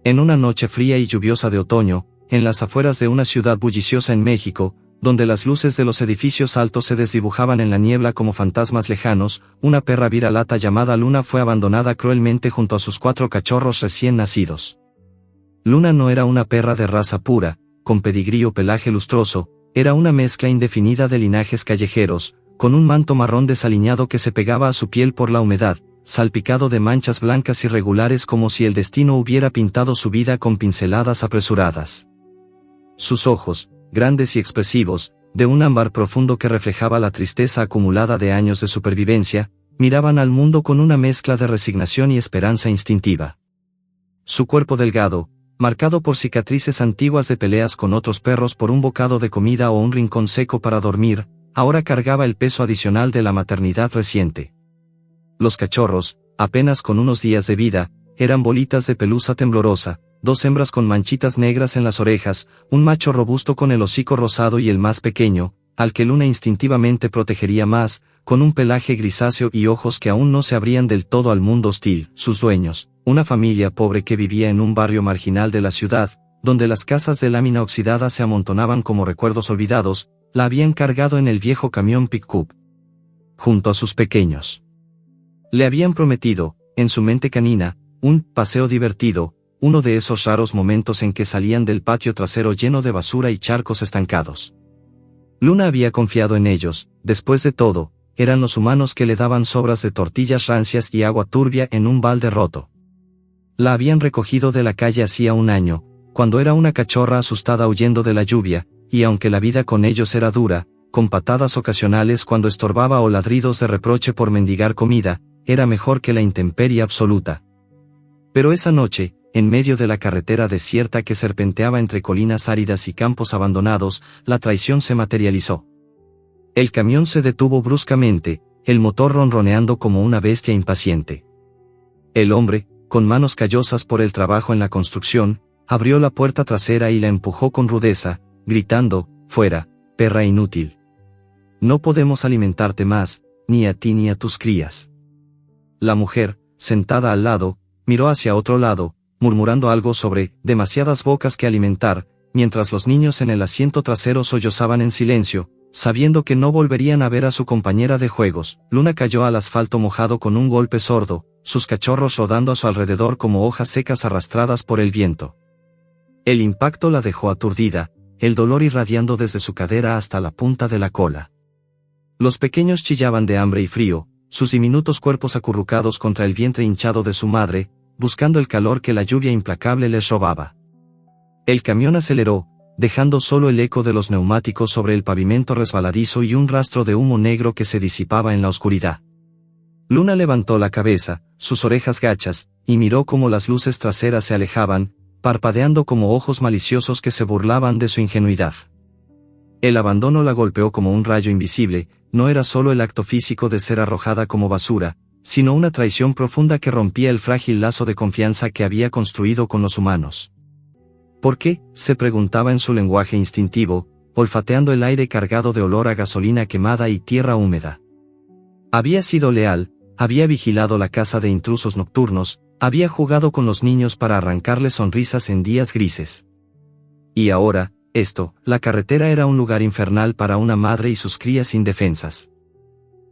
En una noche fría y lluviosa de otoño, en las afueras de una ciudad bulliciosa en México, donde las luces de los edificios altos se desdibujaban en la niebla como fantasmas lejanos, una perra viralata llamada Luna fue abandonada cruelmente junto a sus 4 cachorros recién nacidos. Luna no era una perra de raza pura, con pedigrí o pelaje lustroso, era una mezcla indefinida de linajes callejeros, con un manto marrón desaliñado que se pegaba a su piel por la humedad, salpicado de manchas blancas irregulares como si el destino hubiera pintado su vida con pinceladas apresuradas. Sus ojos, grandes y expresivos, de un ámbar profundo que reflejaba la tristeza acumulada de años de supervivencia, miraban al mundo con una mezcla de resignación y esperanza instintiva. Su cuerpo delgado, marcado por cicatrices antiguas de peleas con otros perros por un bocado de comida o un rincón seco para dormir, ahora cargaba el peso adicional de la maternidad reciente. Los cachorros, apenas con unos días de vida, eran bolitas de pelusa temblorosa, 2 hembras con manchitas negras en las orejas, un macho robusto con el hocico rosado y el más pequeño, al que Luna instintivamente protegería más, con un pelaje grisáceo y ojos que aún no se abrían del todo al mundo hostil. Sus dueños, una familia pobre que vivía en un barrio marginal de la ciudad, donde las casas de lámina oxidada se amontonaban como recuerdos olvidados, la habían cargado en el viejo camión pick-up, junto a sus pequeños. Le habían prometido, en su mente canina, un paseo divertido, uno de esos raros momentos en que salían del patio trasero lleno de basura y charcos estancados. Luna había confiado en ellos, después de todo, eran los humanos que le daban sobras de tortillas rancias y agua turbia en un balde roto. La habían recogido de la calle hacía un año, cuando era una cachorra asustada huyendo de la lluvia, y aunque la vida con ellos era dura, con patadas ocasionales cuando estorbaba o ladridos de reproche por mendigar comida, era mejor que la intemperie absoluta. Pero esa noche, en medio de la carretera desierta que serpenteaba entre colinas áridas y campos abandonados, la traición se materializó. El camión se detuvo bruscamente, el motor ronroneando como una bestia impaciente. El hombre, con manos callosas por el trabajo en la construcción, abrió la puerta trasera y la empujó con rudeza, gritando: «Fuera, perra inútil. No podemos alimentarte más, ni a ti ni a tus crías». La mujer, sentada al lado, miró hacia otro lado, murmurando algo sobre demasiadas bocas que alimentar, mientras los niños en el asiento trasero sollozaban en silencio, sabiendo que no volverían a ver a su compañera de juegos. Luna cayó al asfalto mojado con un golpe sordo, sus cachorros rodando a su alrededor como hojas secas arrastradas por el viento. El impacto la dejó aturdida, el dolor irradiando desde su cadera hasta la punta de la cola. Los pequeños chillaban de hambre y frío, sus diminutos cuerpos acurrucados contra el vientre hinchado de su madre, buscando el calor que la lluvia implacable les robaba. El camión aceleró, dejando solo el eco de los neumáticos sobre el pavimento resbaladizo y un rastro de humo negro que se disipaba en la oscuridad. Luna levantó la cabeza, sus orejas gachas, y miró cómo las luces traseras se alejaban, parpadeando como ojos maliciosos que se burlaban de su ingenuidad. El abandono la golpeó como un rayo invisible, no era solo el acto físico de ser arrojada como basura, sino una traición profunda que rompía el frágil lazo de confianza que había construido con los humanos. ¿Por qué?, se preguntaba en su lenguaje instintivo, olfateando el aire cargado de olor a gasolina quemada y tierra húmeda. Había sido leal, había vigilado la casa de intrusos nocturnos, había jugado con los niños para arrancarles sonrisas en días grises. Y ahora, la carretera era un lugar infernal para una madre y sus crías indefensas.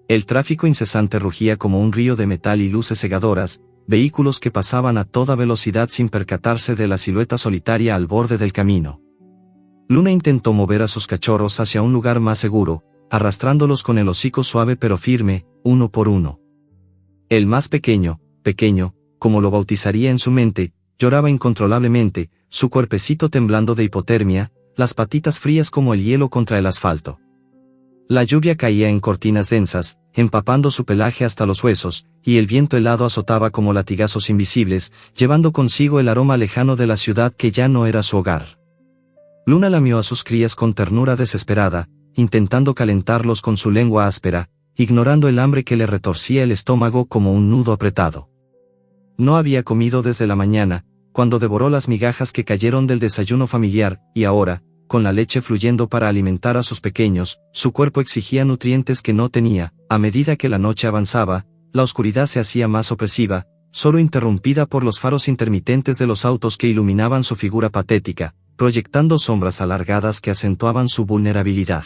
El tráfico incesante rugía como un río de metal y luces cegadoras, vehículos que pasaban a toda velocidad sin percatarse de la silueta solitaria al borde del camino. Luna intentó mover a sus cachorros hacia un lugar más seguro, arrastrándolos con el hocico suave pero firme, uno por uno. El más pequeño, como lo bautizaría en su mente, lloraba incontrolablemente, su cuerpecito temblando de hipotermia, las patitas frías como el hielo contra el asfalto. La lluvia caía en cortinas densas, empapando su pelaje hasta los huesos, y el viento helado azotaba como latigazos invisibles, llevando consigo el aroma lejano de la ciudad que ya no era su hogar. Luna lamió a sus crías con ternura desesperada, intentando calentarlos con su lengua áspera, ignorando el hambre que le retorcía el estómago como un nudo apretado. No había comido desde la mañana, cuando devoró las migajas que cayeron del desayuno familiar, y ahora, con la leche fluyendo para alimentar a sus pequeños, su cuerpo exigía nutrientes que no tenía. A medida que la noche avanzaba, la oscuridad se hacía más opresiva, solo interrumpida por los faros intermitentes de los autos que iluminaban su figura patética, proyectando sombras alargadas que acentuaban su vulnerabilidad.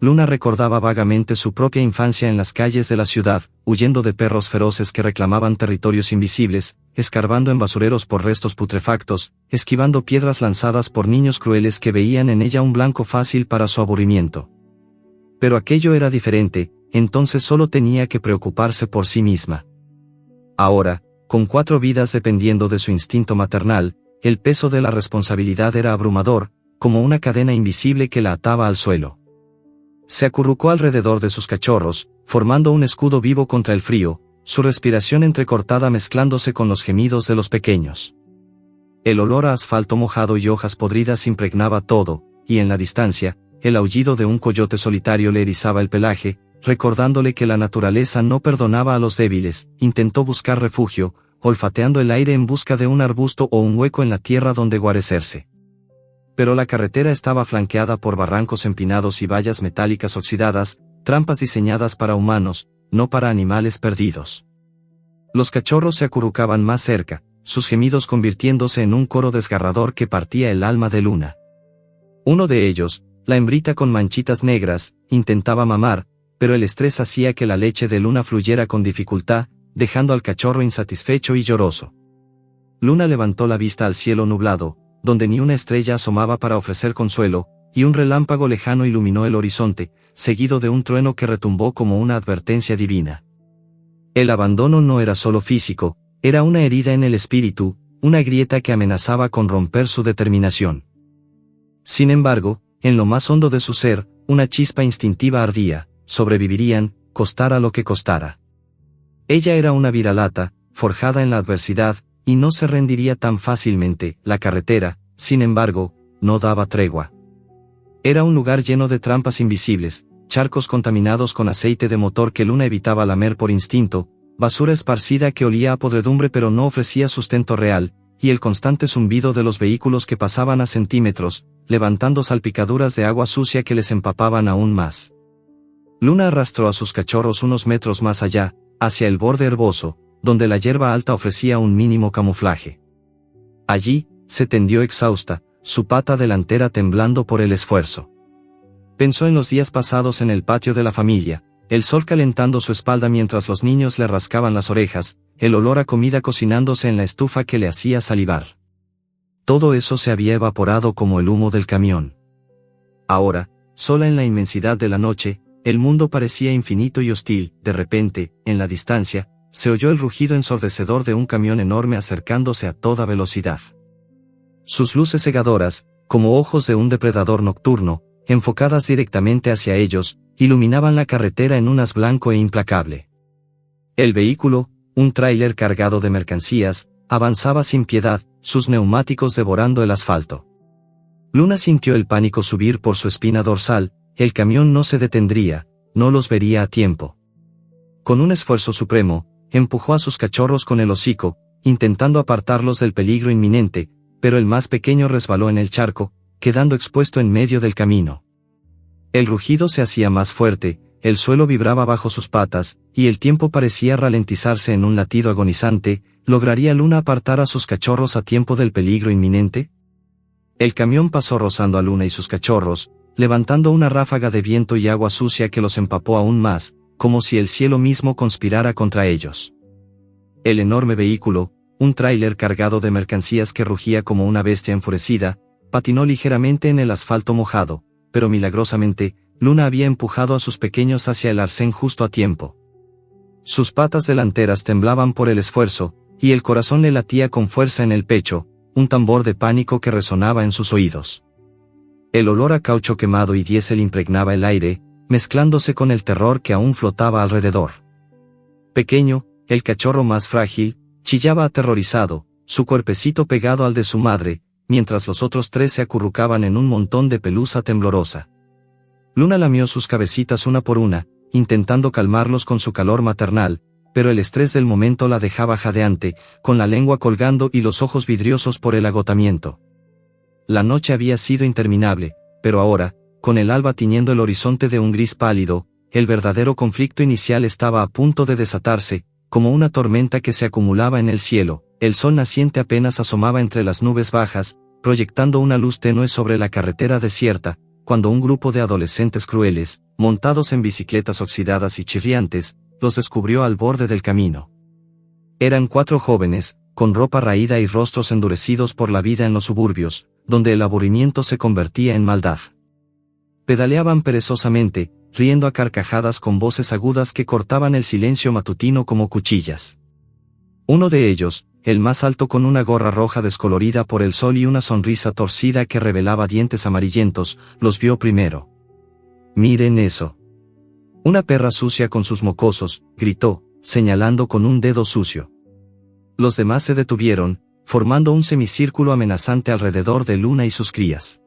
Luna recordaba vagamente su propia infancia en las calles de la ciudad, huyendo de perros feroces que reclamaban territorios invisibles, escarbando en basureros por restos putrefactos, esquivando piedras lanzadas por niños crueles que veían en ella un blanco fácil para su aburrimiento. Pero aquello era diferente, entonces solo tenía que preocuparse por sí misma. Ahora, con 4 vidas dependiendo de su instinto maternal, el peso de la responsabilidad era abrumador, como una cadena invisible que la ataba al suelo. Se acurrucó alrededor de sus cachorros, formando un escudo vivo contra el frío, su respiración entrecortada mezclándose con los gemidos de los pequeños. El olor a asfalto mojado y hojas podridas impregnaba todo, y en la distancia, el aullido de un coyote solitario le erizaba el pelaje, recordándole que la naturaleza no perdonaba a los débiles. Intentó buscar refugio, olfateando el aire en busca de un arbusto o un hueco en la tierra donde guarecerse. Pero la carretera estaba flanqueada por barrancos empinados y vallas metálicas oxidadas, trampas diseñadas para humanos, no para animales perdidos. Los cachorros se acurrucaban más cerca, sus gemidos convirtiéndose en un coro desgarrador que partía el alma de Luna. Uno de ellos, la hembrita con manchitas negras, intentaba mamar, pero el estrés hacía que la leche de Luna fluyera con dificultad, dejando al cachorro insatisfecho y lloroso. Luna levantó la vista al cielo nublado, donde ni una estrella asomaba para ofrecer consuelo, y un relámpago lejano iluminó el horizonte, seguido de un trueno que retumbó como una advertencia divina. El abandono no era solo físico, era una herida en el espíritu, una grieta que amenazaba con romper su determinación. Sin embargo, en lo más hondo de su ser, una chispa instintiva ardía: sobrevivirían, costara lo que costara. Ella era una viralata, forjada en la adversidad, y no se rendiría tan fácilmente. La carretera, sin embargo, no daba tregua. Era un lugar lleno de trampas invisibles, charcos contaminados con aceite de motor que Luna evitaba lamer por instinto, basura esparcida que olía a podredumbre pero no ofrecía sustento real, y el constante zumbido de los vehículos que pasaban a centímetros, levantando salpicaduras de agua sucia que les empapaban aún más. Luna arrastró a sus cachorros unos metros más allá, hacia el borde herboso, donde la hierba alta ofrecía un mínimo camuflaje. Allí, se tendió exhausta, su pata delantera temblando por el esfuerzo. Pensó en los días pasados en el patio de la familia, el sol calentando su espalda mientras los niños le rascaban las orejas, el olor a comida cocinándose en la estufa que le hacía salivar. Todo eso se había evaporado como el humo del camión. Ahora, sola en la inmensidad de la noche, el mundo parecía infinito y hostil. De repente, en la distancia, se oyó el rugido ensordecedor de un camión enorme acercándose a toda velocidad. Sus luces cegadoras, como ojos de un depredador nocturno, enfocadas directamente hacia ellos, iluminaban la carretera en un haz blanco e implacable. El vehículo, un tráiler cargado de mercancías, avanzaba sin piedad, sus neumáticos devorando el asfalto. Luna sintió el pánico subir por su espina dorsal. El camión no se detendría, no los vería a tiempo. Con un esfuerzo supremo, empujó a sus cachorros con el hocico, intentando apartarlos del peligro inminente, pero el más pequeño resbaló en el charco, quedando expuesto en medio del camino. El rugido se hacía más fuerte, el suelo vibraba bajo sus patas, y el tiempo parecía ralentizarse en un latido agonizante. ¿Lograría Luna apartar a sus cachorros a tiempo del peligro inminente? El camión pasó rozando a Luna y sus cachorros, levantando una ráfaga de viento y agua sucia que los empapó aún más, como si el cielo mismo conspirara contra ellos. El enorme vehículo, un tráiler cargado de mercancías que rugía como una bestia enfurecida, patinó ligeramente en el asfalto mojado, pero milagrosamente, Luna había empujado a sus pequeños hacia el arcén justo a tiempo. Sus patas delanteras temblaban por el esfuerzo, y el corazón le latía con fuerza en el pecho, un tambor de pánico que resonaba en sus oídos. El olor a caucho quemado y diésel impregnaba el aire, mezclándose con el terror que aún flotaba alrededor. Pequeño, el cachorro más frágil, chillaba aterrorizado, su cuerpecito pegado al de su madre, mientras los otros 3 se acurrucaban en un montón de pelusa temblorosa. Luna lamió sus cabecitas una por una, intentando calmarlos con su calor maternal, pero el estrés del momento la dejaba jadeante, con la lengua colgando y los ojos vidriosos por el agotamiento. La noche había sido interminable, pero ahora, con el alba tiñendo el horizonte de un gris pálido, el verdadero conflicto inicial estaba a punto de desatarse. como una tormenta que se acumulaba en el cielo. El sol naciente apenas asomaba entre las nubes bajas, proyectando una luz tenue sobre la carretera desierta, cuando un grupo de adolescentes crueles, montados en bicicletas oxidadas y chirriantes, los descubrió al borde del camino. Eran 4 jóvenes, con ropa raída y rostros endurecidos por la vida en los suburbios, donde el aburrimiento se convertía en maldad. Pedaleaban perezosamente, riendo a carcajadas con voces agudas que cortaban el silencio matutino como cuchillas. Uno de ellos, el más alto con una gorra roja descolorida por el sol y una sonrisa torcida que revelaba dientes amarillentos, los vio primero. «Miren eso. Una perra sucia con sus mocosos», gritó, señalando con un dedo sucio. Los demás se detuvieron, formando un semicírculo amenazante alrededor de Luna y sus crías.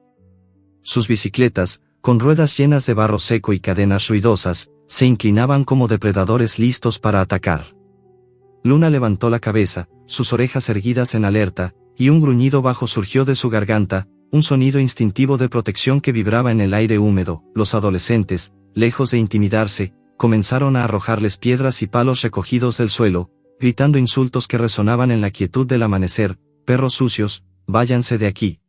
Sus bicicletas, con ruedas llenas de barro seco y cadenas ruidosas, se inclinaban como depredadores listos para atacar. Luna levantó la cabeza, sus orejas erguidas en alerta, y un gruñido bajo surgió de su garganta, un sonido instintivo de protección que vibraba en el aire húmedo. Los adolescentes, lejos de intimidarse, comenzaron a arrojarles piedras y palos recogidos del suelo, gritando insultos que resonaban en la quietud del amanecer: «Perros sucios, váyanse de aquí.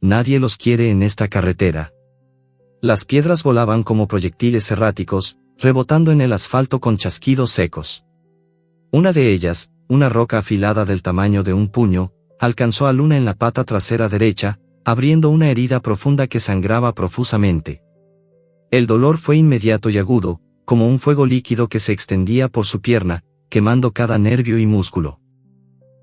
Nadie los quiere en esta carretera». Las piedras volaban como proyectiles erráticos, rebotando en el asfalto con chasquidos secos. Una de ellas, una roca afilada del tamaño de un puño, alcanzó a Luna en la pata trasera derecha, abriendo una herida profunda que sangraba profusamente. El dolor fue inmediato y agudo, como un fuego líquido que se extendía por su pierna, quemando cada nervio y músculo.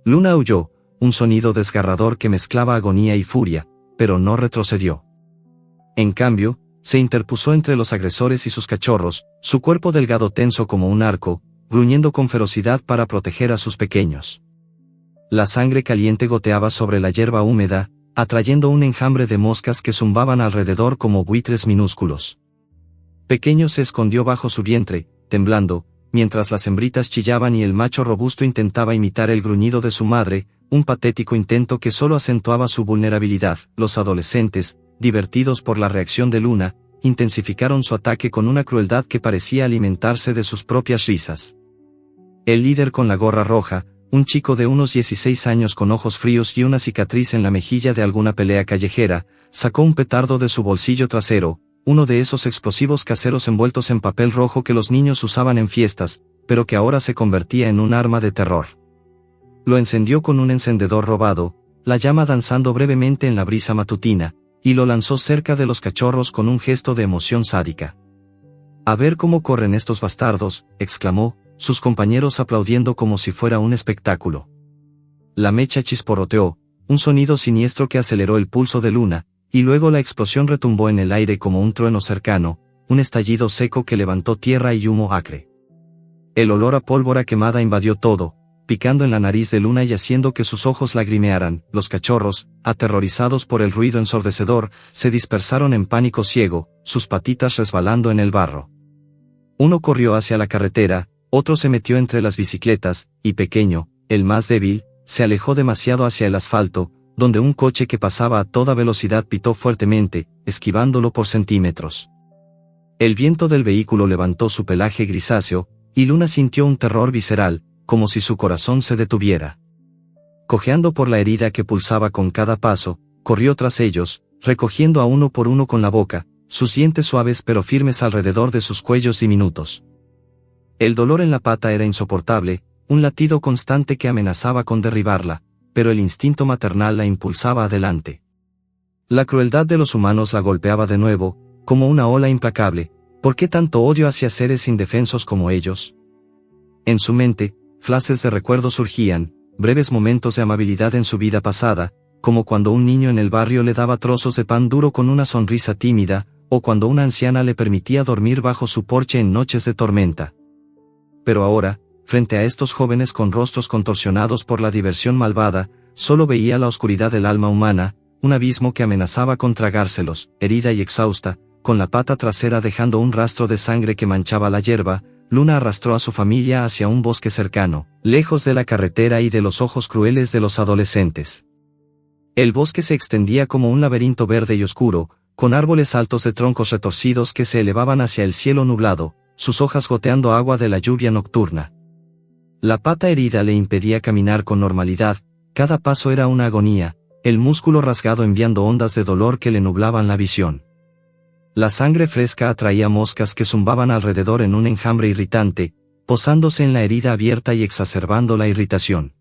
Luna aulló, un sonido desgarrador que mezclaba agonía y furia, pero no retrocedió. En cambio, se interpuso entre los agresores y sus cachorros, su cuerpo delgado tenso como un arco, gruñendo con ferocidad para proteger a sus pequeños. La sangre caliente goteaba sobre la hierba húmeda, atrayendo un enjambre de moscas que zumbaban alrededor como buitres minúsculos. Pequeño se escondió bajo su vientre, temblando, mientras las hembritas chillaban y el macho robusto intentaba imitar el gruñido de su madre, un patético intento que solo acentuaba su vulnerabilidad. Los adolescentes, divertidos por la reacción de Luna, intensificaron su ataque con una crueldad que parecía alimentarse de sus propias risas. El líder con la gorra roja, un chico de unos 16 años con ojos fríos y una cicatriz en la mejilla de alguna pelea callejera, sacó un petardo de su bolsillo trasero, uno de esos explosivos caseros envueltos en papel rojo que los niños usaban en fiestas, pero que ahora se convertía en un arma de terror. Lo encendió con un encendedor robado, la llama danzando brevemente en la brisa matutina, y lo lanzó cerca de los cachorros con un gesto de emoción sádica. «A ver cómo corren estos bastardos», exclamó, sus compañeros aplaudiendo como si fuera un espectáculo. La mecha chisporroteó, un sonido siniestro que aceleró el pulso de Luna, y luego la explosión retumbó en el aire como un trueno cercano, un estallido seco que levantó tierra y humo acre. El olor a pólvora quemada invadió todo, picando en la nariz de Luna y haciendo que sus ojos lagrimearan. Los cachorros, aterrorizados por el ruido ensordecedor, se dispersaron en pánico ciego, sus patitas resbalando en el barro. Uno corrió hacia la carretera, otro se metió entre las bicicletas, y Pequeño, el más débil, se alejó demasiado hacia el asfalto, donde un coche que pasaba a toda velocidad pitó fuertemente, esquivándolo por centímetros. El viento del vehículo levantó su pelaje grisáceo, y Luna sintió un terror visceral, como si su corazón se detuviera. Cojeando por la herida que pulsaba con cada paso, corrió tras ellos, recogiendo a uno por uno con la boca, sus dientes suaves pero firmes alrededor de sus cuellos diminutos. El dolor en la pata era insoportable, un latido constante que amenazaba con derribarla, pero el instinto maternal la impulsaba adelante. La crueldad de los humanos la golpeaba de nuevo, como una ola implacable. ¿Por qué tanto odio hacia seres indefensos como ellos? En su mente, flashes de recuerdo surgían, breves momentos de amabilidad en su vida pasada, como cuando un niño en el barrio le daba trozos de pan duro con una sonrisa tímida, o cuando una anciana le permitía dormir bajo su porche en noches de tormenta. Pero ahora, frente a estos jóvenes con rostros contorsionados por la diversión malvada, solo veía la oscuridad del alma humana, un abismo que amenazaba con tragárselos. Herida y exhausta, con la pata trasera dejando un rastro de sangre que manchaba la hierba, Luna arrastró a su familia hacia un bosque cercano, lejos de la carretera y de los ojos crueles de los adolescentes. El bosque se extendía como un laberinto verde y oscuro, con árboles altos de troncos retorcidos que se elevaban hacia el cielo nublado, sus hojas goteando agua de la lluvia nocturna. La pata herida le impedía caminar con normalidad, cada paso era una agonía, el músculo rasgado enviando ondas de dolor que le nublaban la visión. La sangre fresca atraía moscas que zumbaban alrededor en un enjambre irritante, posándose en la herida abierta y exacerbando la irritación.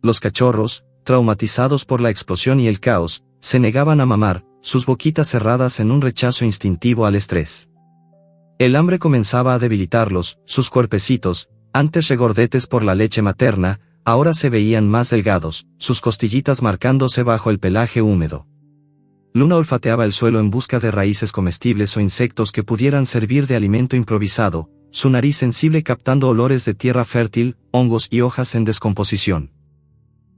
Los cachorros, traumatizados por la explosión y el caos, se negaban a mamar, sus boquitas cerradas en un rechazo instintivo al estrés. El hambre comenzaba a debilitarlos, sus cuerpecitos, antes regordetes por la leche materna, ahora se veían más delgados, sus costillitas marcándose bajo el pelaje húmedo. Luna olfateaba el suelo en busca de raíces comestibles o insectos que pudieran servir de alimento improvisado, su nariz sensible captando olores de tierra fértil, hongos y hojas en descomposición.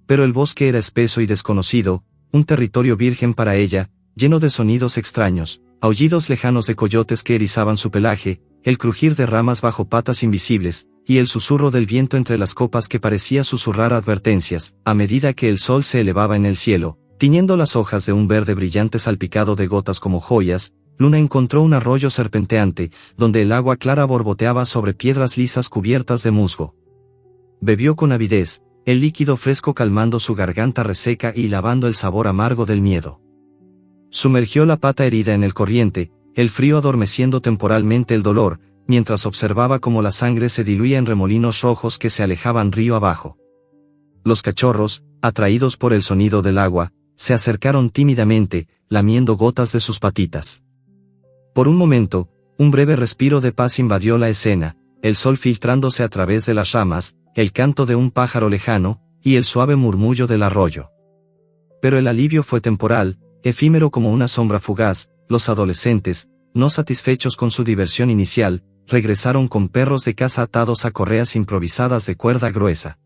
Pero el bosque era espeso y desconocido, un territorio virgen para ella, lleno de sonidos extraños, aullidos lejanos de coyotes que erizaban su pelaje, el crujir de ramas bajo patas invisibles, y el susurro del viento entre las copas que parecía susurrar advertencias, a medida que el sol se elevaba en el cielo, tiñendo las hojas de un verde brillante salpicado de gotas como joyas. Luna encontró un arroyo serpenteante, donde el agua clara borboteaba sobre piedras lisas cubiertas de musgo. Bebió con avidez, el líquido fresco calmando su garganta reseca y lavando el sabor amargo del miedo. Sumergió la pata herida en el corriente, el frío adormeciendo temporalmente el dolor, mientras observaba cómo la sangre se diluía en remolinos rojos que se alejaban río abajo. Los cachorros, atraídos por el sonido del agua, se acercaron tímidamente, lamiendo gotas de sus patitas. Por un momento, un breve respiro de paz invadió la escena, el sol filtrándose a través de las ramas, el canto de un pájaro lejano, y el suave murmullo del arroyo. Pero el alivio fue temporal, efímero como una sombra fugaz. Los adolescentes, no satisfechos con su diversión inicial, regresaron con perros de caza atados a correas improvisadas de cuerda gruesa.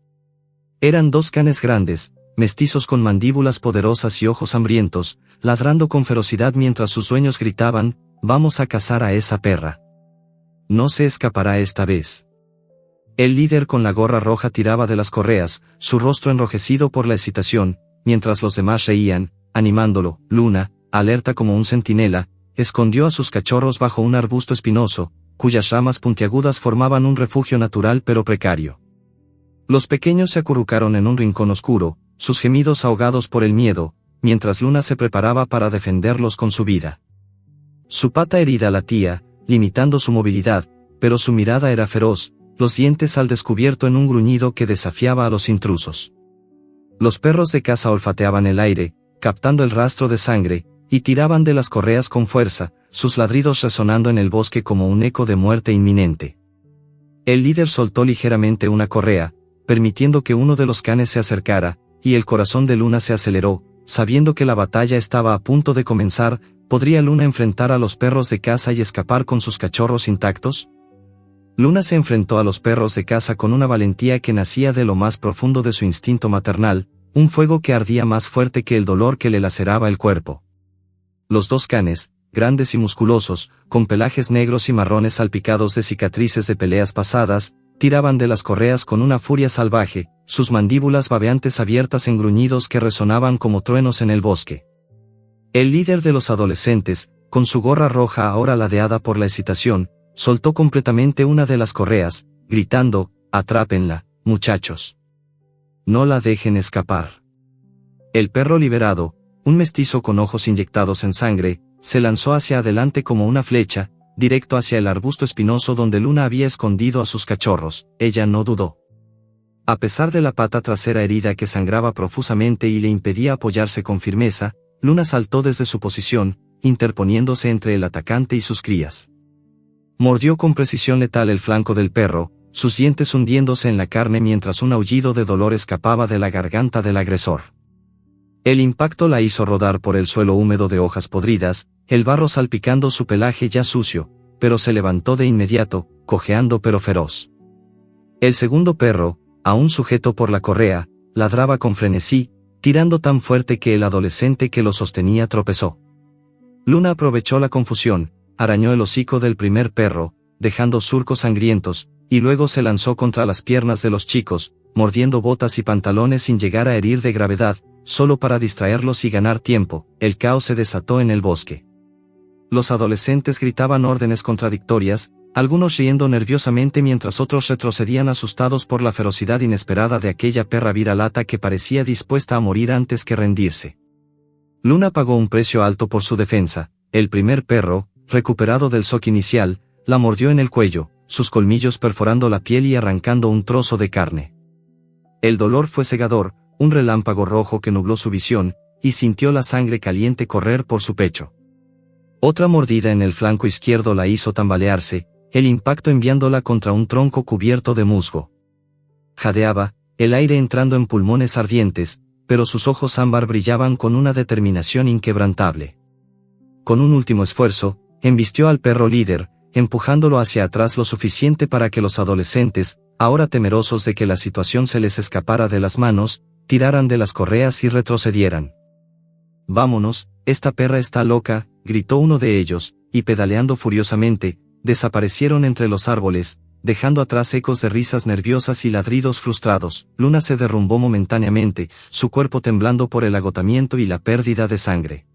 Eran dos canes grandes, mestizos con mandíbulas poderosas y ojos hambrientos, ladrando con ferocidad mientras sus dueños gritaban: «Vamos a cazar a esa perra. No se escapará esta vez». El líder con la gorra roja tiraba de las correas, su rostro enrojecido por la excitación, mientras los demás reían, animándolo. Luna, alerta como un centinela, escondió a sus cachorros bajo un arbusto espinoso, cuyas ramas puntiagudas formaban un refugio natural pero precario. Los pequeños se acurrucaron en un rincón oscuro, sus gemidos ahogados por el miedo, mientras Luna se preparaba para defenderlos con su vida. Su pata herida latía, limitando su movilidad, pero su mirada era feroz, los dientes al descubierto en un gruñido que desafiaba a los intrusos. Los perros de caza olfateaban el aire, captando el rastro de sangre, y tiraban de las correas con fuerza, sus ladridos resonando en el bosque como un eco de muerte inminente. El líder soltó ligeramente una correa, permitiendo que uno de los canes se acercara, y el corazón de Luna se aceleró, sabiendo que la batalla estaba a punto de comenzar. ¿Podría Luna enfrentar a los perros de caza y escapar con sus cachorros intactos? Luna se enfrentó a los perros de caza con una valentía que nacía de lo más profundo de su instinto maternal, un fuego que ardía más fuerte que el dolor que le laceraba el cuerpo. Los dos canes, grandes y musculosos, con pelajes negros y marrones salpicados de cicatrices de peleas pasadas, tiraban de las correas con una furia salvaje, sus mandíbulas babeantes abiertas en gruñidos que resonaban como truenos en el bosque. El líder de los adolescentes, con su gorra roja ahora ladeada por la excitación, soltó completamente una de las correas, gritando: «Atrápenla, muchachos. No la dejen escapar». El perro liberado, un mestizo con ojos inyectados en sangre, se lanzó hacia adelante como una flecha, directo hacia el arbusto espinoso donde Luna había escondido a sus cachorros. Ella no dudó. A pesar de la pata trasera herida que sangraba profusamente y le impedía apoyarse con firmeza, Luna saltó desde su posición, interponiéndose entre el atacante y sus crías. Mordió con precisión letal el flanco del perro, sus dientes hundiéndose en la carne mientras un aullido de dolor escapaba de la garganta del agresor. El impacto la hizo rodar por el suelo húmedo de hojas podridas, el barro salpicando su pelaje ya sucio, pero se levantó de inmediato, cojeando pero feroz. El segundo perro, aún sujeto por la correa, ladraba con frenesí, tirando tan fuerte que el adolescente que lo sostenía tropezó. Luna aprovechó la confusión, arañó el hocico del primer perro, dejando surcos sangrientos, y luego se lanzó contra las piernas de los chicos, mordiendo botas y pantalones sin llegar a herir de gravedad, solo para distraerlos y ganar tiempo. El caos se desató en el bosque. Los adolescentes gritaban órdenes contradictorias, algunos riendo nerviosamente mientras otros retrocedían asustados por la ferocidad inesperada de aquella perra viralata que parecía dispuesta a morir antes que rendirse. Luna pagó un precio alto por su defensa. El primer perro, recuperado del shock inicial, la mordió en el cuello, sus colmillos perforando la piel y arrancando un trozo de carne. El dolor fue cegador, un relámpago rojo que nubló su visión, y sintió la sangre caliente correr por su pecho. Otra mordida en el flanco izquierdo la hizo tambalearse, el impacto enviándola contra un tronco cubierto de musgo. Jadeaba, el aire entrando en pulmones ardientes, pero sus ojos ámbar brillaban con una determinación inquebrantable. Con un último esfuerzo, embistió al perro líder, empujándolo hacia atrás lo suficiente para que los adolescentes, ahora temerosos de que la situación se les escapara de las manos, tiraran de las correas y retrocedieran. «Vámonos, esta perra está loca», gritó uno de ellos, y pedaleando furiosamente, desaparecieron entre los árboles, dejando atrás ecos de risas nerviosas y ladridos frustrados. Luna se derrumbó momentáneamente, su cuerpo temblando por el agotamiento y la pérdida de sangre.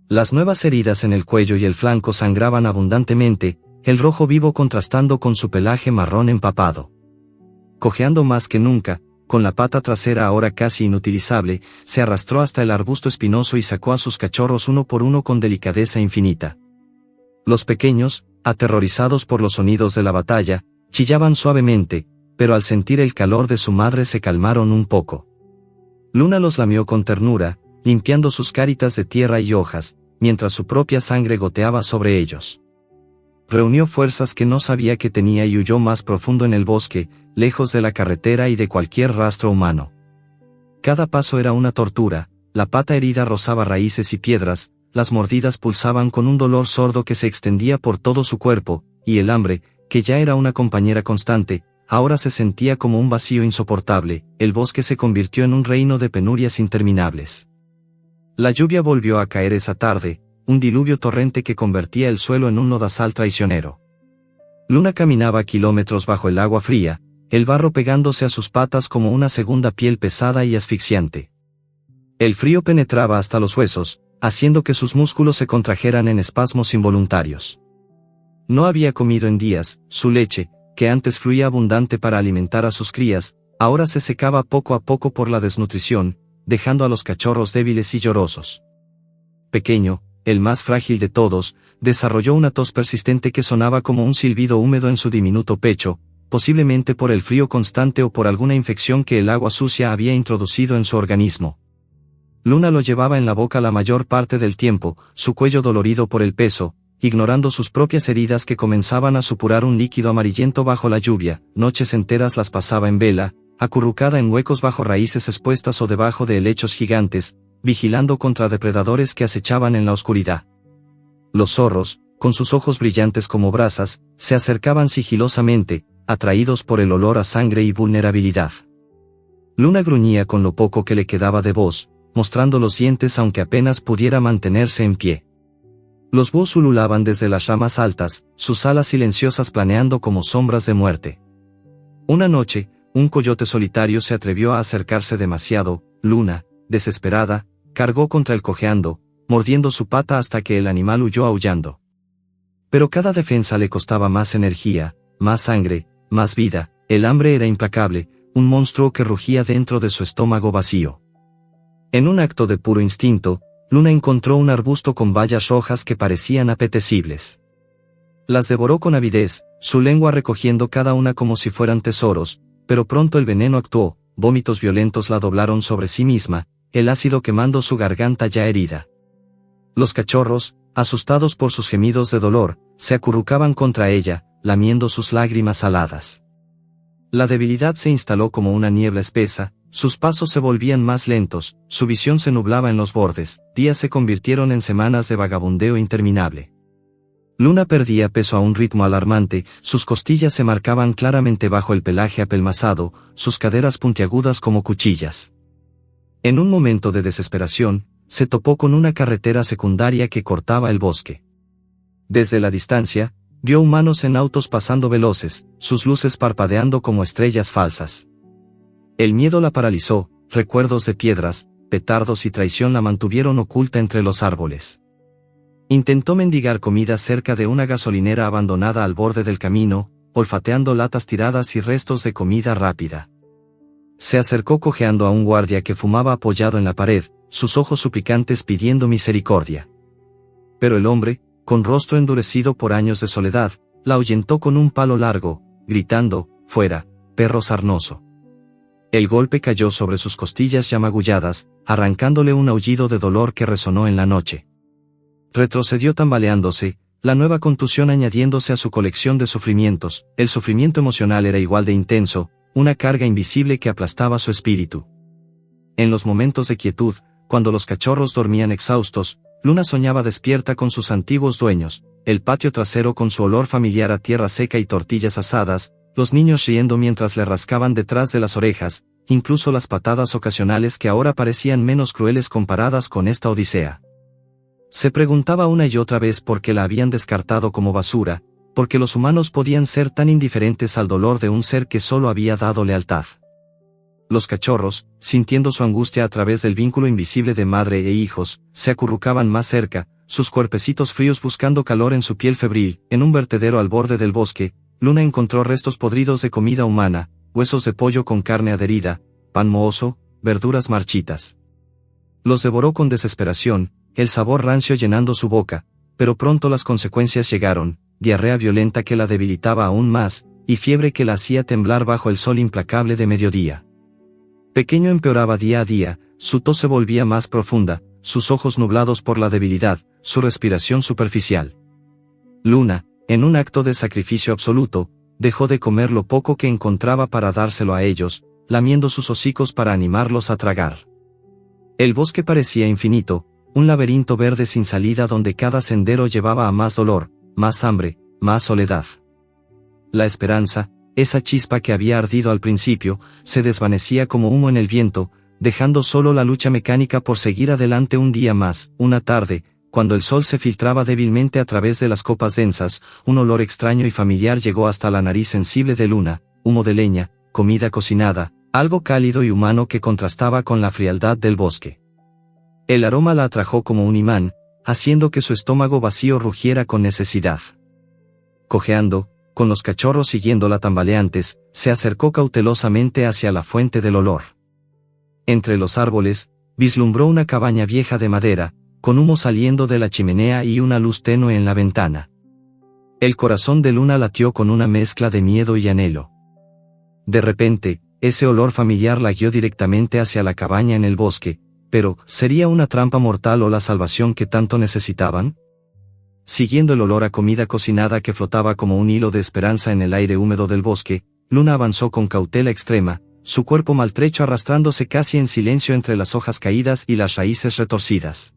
Las nuevas heridas en el cuello y el flanco sangraban abundantemente, el rojo vivo contrastando con su pelaje marrón empapado. Cojeando más que nunca, con la pata trasera ahora casi inutilizable, se arrastró hasta el arbusto espinoso y sacó a sus cachorros uno por uno con delicadeza infinita. Los pequeños, aterrorizados por los sonidos de la batalla, chillaban suavemente, pero al sentir el calor de su madre se calmaron un poco. Luna los lamió con ternura, limpiando sus caritas de tierra y hojas, mientras su propia sangre goteaba sobre ellos. Reunió fuerzas que no sabía que tenía y huyó más profundo en el bosque, lejos de la carretera y de cualquier rastro humano. Cada paso era una tortura, la pata herida rozaba raíces y piedras, las mordidas pulsaban con un dolor sordo que se extendía por todo su cuerpo, y el hambre, que ya era una compañera constante, ahora se sentía como un vacío insoportable. El bosque se convirtió en un reino de penurias interminables. La lluvia volvió a caer esa tarde, un diluvio torrente que convertía el suelo en un lodazal traicionero. Luna caminaba kilómetros bajo el agua fría, el barro pegándose a sus patas como una segunda piel pesada y asfixiante. El frío penetraba hasta los huesos, haciendo que sus músculos se contrajeran en espasmos involuntarios. No había comido en días, su leche, que antes fluía abundante para alimentar a sus crías, ahora se secaba poco a poco por la desnutrición, dejando a los cachorros débiles y llorosos. Pequeño, el más frágil de todos, desarrolló una tos persistente que sonaba como un silbido húmedo en su diminuto pecho, posiblemente por el frío constante o por alguna infección que el agua sucia había introducido en su organismo. Luna lo llevaba en la boca la mayor parte del tiempo, su cuello dolorido por el peso, ignorando sus propias heridas que comenzaban a supurar un líquido amarillento bajo la lluvia. Noches enteras las pasaba en vela, acurrucada en huecos bajo raíces expuestas o debajo de helechos gigantes, vigilando contra depredadores que acechaban en la oscuridad. Los zorros, con sus ojos brillantes como brasas, se acercaban sigilosamente, atraídos por el olor a sangre y vulnerabilidad. Luna gruñía con lo poco que le quedaba de voz, mostrando los dientes aunque apenas pudiera mantenerse en pie. Los búhos ululaban desde las ramas altas, sus alas silenciosas planeando como sombras de muerte. Una noche, un coyote solitario se atrevió a acercarse demasiado. Luna, desesperada, cargó contra el cojeando, mordiendo su pata hasta que el animal huyó aullando. Pero cada defensa le costaba más energía, más sangre, más vida. El hambre era implacable, un monstruo que rugía dentro de su estómago vacío. En un acto de puro instinto, Luna encontró un arbusto con bayas rojas que parecían apetecibles. Las devoró con avidez, su lengua recogiendo cada una como si fueran tesoros, pero pronto el veneno actuó, vómitos violentos la doblaron sobre sí misma, el ácido quemando su garganta ya herida. Los cachorros, asustados por sus gemidos de dolor, se acurrucaban contra ella, lamiendo sus lágrimas saladas. La debilidad se instaló como una niebla espesa, sus pasos se volvían más lentos, su visión se nublaba en los bordes, días se convirtieron en semanas de vagabundeo interminable. Luna perdía peso a un ritmo alarmante, sus costillas se marcaban claramente bajo el pelaje apelmazado, sus caderas puntiagudas como cuchillas. En un momento de desesperación, se topó con una carretera secundaria que cortaba el bosque. Desde la distancia, vio humanos en autos pasando veloces, sus luces parpadeando como estrellas falsas. El miedo la paralizó, recuerdos de piedras, petardos y traición la mantuvieron oculta entre los árboles. Intentó mendigar comida cerca de una gasolinera abandonada al borde del camino, olfateando latas tiradas y restos de comida rápida. Se acercó cojeando a un guardia que fumaba apoyado en la pared, sus ojos suplicantes pidiendo misericordia. Pero el hombre, con rostro endurecido por años de soledad, la ahuyentó con un palo largo, gritando, «Fuera, perro sarnoso». El golpe cayó sobre sus costillas ya magulladas, arrancándole un aullido de dolor que resonó en la noche. Retrocedió tambaleándose, la nueva contusión añadiéndose a su colección de sufrimientos. El sufrimiento emocional era igual de intenso, una carga invisible que aplastaba su espíritu. En los momentos de quietud, cuando los cachorros dormían exhaustos, Luna soñaba despierta con sus antiguos dueños, el patio trasero con su olor familiar a tierra seca y tortillas asadas, los niños riendo mientras le rascaban detrás de las orejas, incluso las patadas ocasionales que ahora parecían menos crueles comparadas con esta odisea. Se preguntaba una y otra vez por qué la habían descartado como basura, porque los humanos podían ser tan indiferentes al dolor de un ser que solo había dado lealtad. Los cachorros, sintiendo su angustia a través del vínculo invisible de madre e hijos, se acurrucaban más cerca, sus cuerpecitos fríos buscando calor en su piel febril. En un vertedero al borde del bosque, Luna encontró restos podridos de comida humana, huesos de pollo con carne adherida, pan mohoso, verduras marchitas. Los devoró con desesperación, el sabor rancio llenando su boca, pero pronto las consecuencias llegaron, diarrea violenta que la debilitaba aún más, y fiebre que la hacía temblar bajo el sol implacable de mediodía. Pequeño empeoraba día a día, su tos se volvía más profunda, sus ojos nublados por la debilidad, su respiración superficial. Luna, en un acto de sacrificio absoluto, dejó de comer lo poco que encontraba para dárselo a ellos, lamiendo sus hocicos para animarlos a tragar. El bosque parecía infinito, un laberinto verde sin salida donde cada sendero llevaba a más dolor, más hambre, más soledad. La esperanza, esa chispa que había ardido al principio, se desvanecía como humo en el viento, dejando solo la lucha mecánica por seguir adelante un día más. Una tarde, cuando el sol se filtraba débilmente a través de las copas densas, un olor extraño y familiar llegó hasta la nariz sensible de Luna, humo de leña, comida cocinada, algo cálido y humano que contrastaba con la frialdad del bosque. El aroma la atrajo como un imán, haciendo que su estómago vacío rugiera con necesidad. Cojeando, con los cachorros siguiéndola tambaleantes, se acercó cautelosamente hacia la fuente del olor. Entre los árboles, vislumbró una cabaña vieja de madera, con humo saliendo de la chimenea y una luz tenue en la ventana. El corazón de Luna latió con una mezcla de miedo y anhelo. De repente, ese olor familiar la guió directamente hacia la cabaña en el bosque, pero, ¿sería una trampa mortal o la salvación que tanto necesitaban? Siguiendo el olor a comida cocinada que flotaba como un hilo de esperanza en el aire húmedo del bosque, Luna avanzó con cautela extrema, su cuerpo maltrecho arrastrándose casi en silencio entre las hojas caídas y las raíces retorcidas.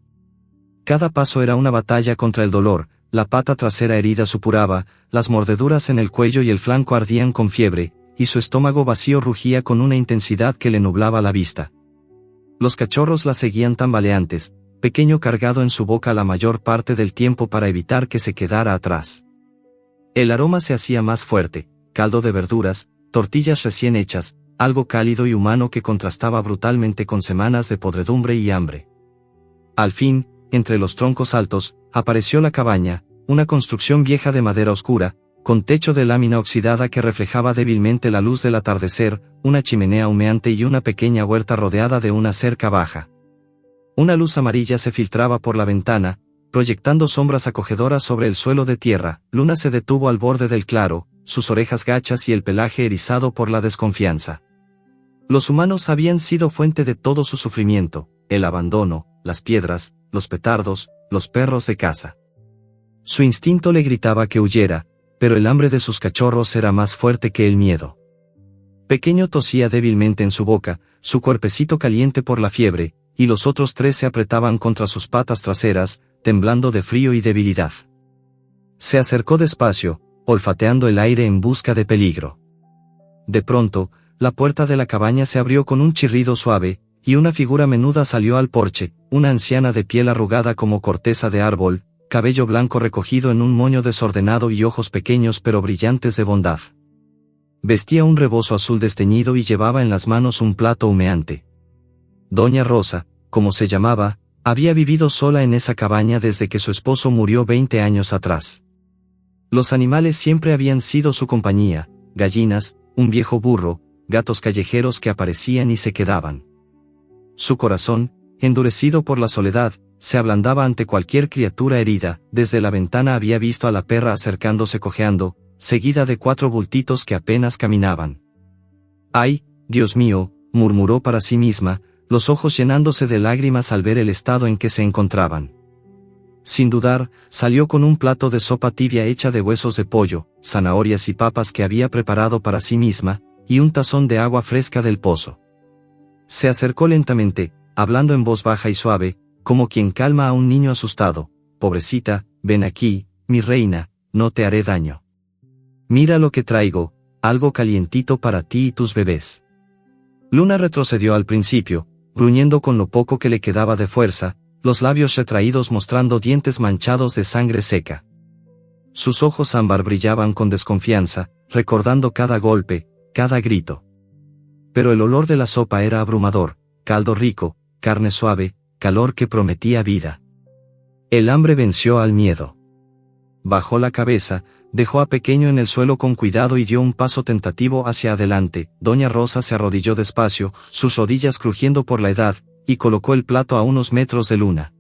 Cada paso era una batalla contra el dolor, la pata trasera herida supuraba, las mordeduras en el cuello y el flanco ardían con fiebre, y su estómago vacío rugía con una intensidad que le nublaba la vista. Los cachorros la seguían tambaleantes, Pequeño cargado en su boca la mayor parte del tiempo para evitar que se quedara atrás. El aroma se hacía más fuerte, caldo de verduras, tortillas recién hechas, algo cálido y humano que contrastaba brutalmente con semanas de podredumbre y hambre. Al fin, entre los troncos altos, apareció la cabaña, una construcción vieja de madera oscura, con techo de lámina oxidada que reflejaba débilmente la luz del atardecer, una chimenea humeante y una pequeña huerta rodeada de una cerca baja. Una luz amarilla se filtraba por la ventana, proyectando sombras acogedoras sobre el suelo de tierra. Luna se detuvo al borde del claro, sus orejas gachas y el pelaje erizado por la desconfianza. Los humanos habían sido fuente de todo su sufrimiento, el abandono, las piedras, los petardos, los perros de caza. Su instinto le gritaba que huyera, pero el hambre de sus cachorros era más fuerte que el miedo. Pequeño tosía débilmente en su boca, su cuerpecito caliente por la fiebre, y los otros tres se apretaban contra sus patas traseras, temblando de frío y debilidad. Se acercó despacio, olfateando el aire en busca de peligro. De pronto, la puerta de la cabaña se abrió con un chirrido suave, y una figura menuda salió al porche, una anciana de piel arrugada como corteza de árbol, cabello blanco recogido en un moño desordenado y ojos pequeños pero brillantes de bondad. Vestía un rebozo azul desteñido y llevaba en las manos un plato humeante. Doña Rosa, como se llamaba, Había vivido sola en esa cabaña desde que su esposo murió 20 años atrás. Los animales siempre habían sido su compañía, gallinas, un viejo burro, gatos callejeros que aparecían y se quedaban. Su corazón, endurecido por la soledad, se ablandaba ante cualquier criatura herida. Desde la ventana había visto a la perra acercándose cojeando, seguida de 4 bultitos que apenas caminaban. «¡Ay, Dios mío!», murmuró para sí misma, los ojos llenándose de lágrimas al ver el estado en que se encontraban. Sin dudar, salió con un plato de sopa tibia hecha de huesos de pollo, zanahorias y papas que había preparado para sí misma, y un tazón de agua fresca del pozo. Se acercó lentamente, hablando en voz baja y suave, como quien calma a un niño asustado. «Pobrecita, ven aquí, mi reina, no te haré daño. Mira lo que traigo, algo calientito para ti y tus bebés». Luna retrocedió al principio, gruñendo con lo poco que le quedaba de fuerza, los labios retraídos mostrando dientes manchados de sangre seca. Sus ojos ámbar brillaban con desconfianza, recordando cada golpe, cada grito. Pero el olor de la sopa era abrumador, caldo rico, carne suave, calor que prometía vida. El hambre venció al miedo. Bajó la cabeza, dejó a Pequeño en el suelo con cuidado y dio un paso tentativo hacia adelante. Doña Rosa se arrodilló despacio, sus rodillas crujiendo por la edad, y colocó el plato a unos metros de Luna.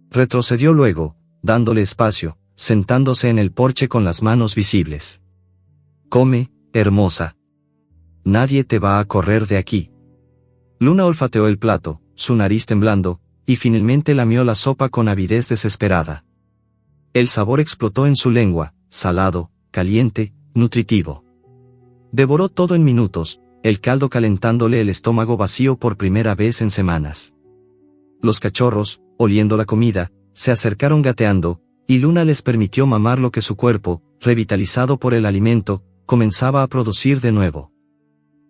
Retrocedió luego, dándole espacio, sentándose en el porche con las manos visibles. «Come, hermosa. Nadie te va a correr de aquí». Luna olfateó el plato, su nariz temblando, y finalmente lamió la sopa con avidez desesperada. El sabor explotó en su lengua, salado, caliente, nutritivo. Devoró todo en minutos, el caldo calentándole el estómago vacío por primera vez en semanas. Los cachorros, oliendo la comida, se acercaron gateando, y Luna les permitió mamar lo que su cuerpo, revitalizado por el alimento, comenzaba a producir de nuevo.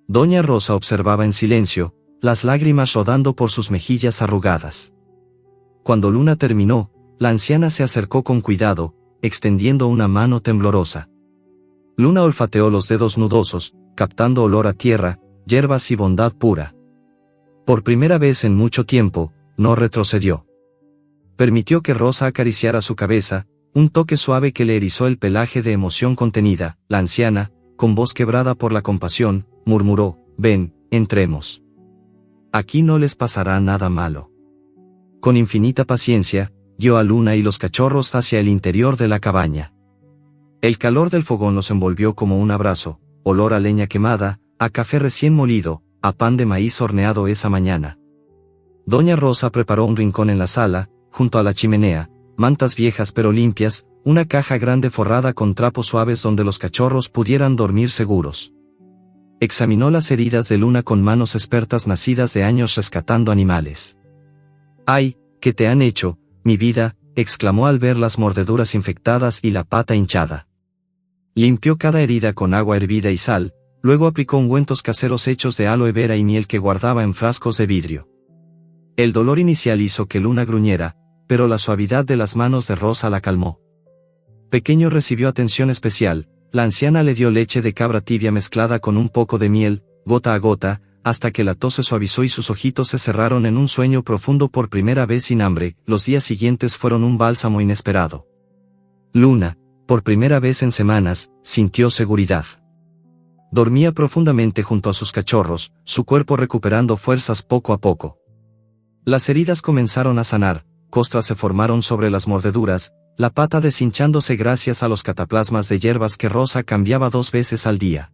Doña Rosa observaba en silencio, las lágrimas rodando por sus mejillas arrugadas. Cuando Luna terminó, la anciana se acercó con cuidado, extendiendo una mano temblorosa. Luna olfateó los dedos nudosos, captando olor a tierra, hierbas y bondad pura. Por primera vez en mucho tiempo, no retrocedió. Permitió que Rosa acariciara su cabeza, un toque suave que le erizó el pelaje de emoción contenida. La anciana, con voz quebrada por la compasión, murmuró: «Ven, entremos. Aquí no les pasará nada malo». Con infinita paciencia, guió a Luna y los cachorros hacia el interior de la cabaña. El calor del fogón los envolvió como un abrazo, olor a leña quemada, a café recién molido, a pan de maíz horneado esa mañana. Doña Rosa preparó un rincón en la sala, junto a la chimenea, mantas viejas pero limpias, una caja grande forrada con trapos suaves donde los cachorros pudieran dormir seguros. Examinó las heridas de Luna con manos expertas nacidas de años rescatando animales. «¡Ay, qué te han hecho, mi vida!», exclamó al ver las mordeduras infectadas y la pata hinchada. Limpió cada herida con agua hervida y sal, luego aplicó ungüentos caseros hechos de aloe vera y miel que guardaba en frascos de vidrio. El dolor inicial hizo que Luna gruñera, pero la suavidad de las manos de Rosa la calmó. Pequeño recibió atención especial, la anciana le dio leche de cabra tibia mezclada con un poco de miel, gota a gota, hasta que la tos se suavizó y sus ojitos se cerraron en un sueño profundo por primera vez sin hambre. Los días siguientes fueron un bálsamo inesperado. Luna, por primera vez en semanas, sintió seguridad. Dormía profundamente junto a sus cachorros, su cuerpo recuperando fuerzas poco a poco. Las heridas comenzaron a sanar, costras se formaron sobre las mordeduras, la pata deshinchándose gracias a los cataplasmas de hierbas que Rosa cambiaba 2 veces al día.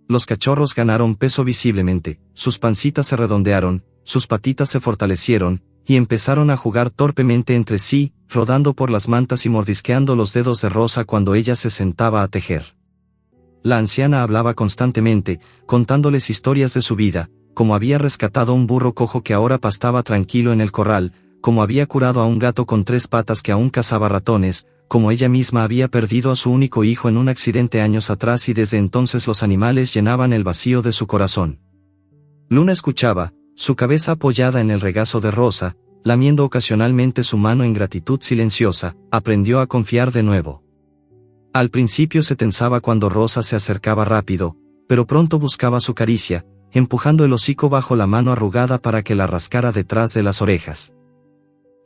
Los cachorros ganaron peso visiblemente, sus pancitas se redondearon, sus patitas se fortalecieron, y empezaron a jugar torpemente entre sí, rodando por las mantas y mordisqueando los dedos de Rosa cuando ella se sentaba a tejer. La anciana hablaba constantemente, contándoles historias de su vida, como había rescatado un burro cojo que ahora pastaba tranquilo en el corral, como había curado a un gato con 3 patas que aún cazaba ratones, como ella misma había perdido a su único hijo en un accidente años atrás y desde entonces los animales llenaban el vacío de su corazón. Luna escuchaba, su cabeza apoyada en el regazo de Rosa, lamiendo ocasionalmente su mano en gratitud silenciosa, aprendió a confiar de nuevo. Al principio se tensaba cuando Rosa se acercaba rápido, pero pronto buscaba su caricia, empujando el hocico bajo la mano arrugada para que la rascara detrás de las orejas.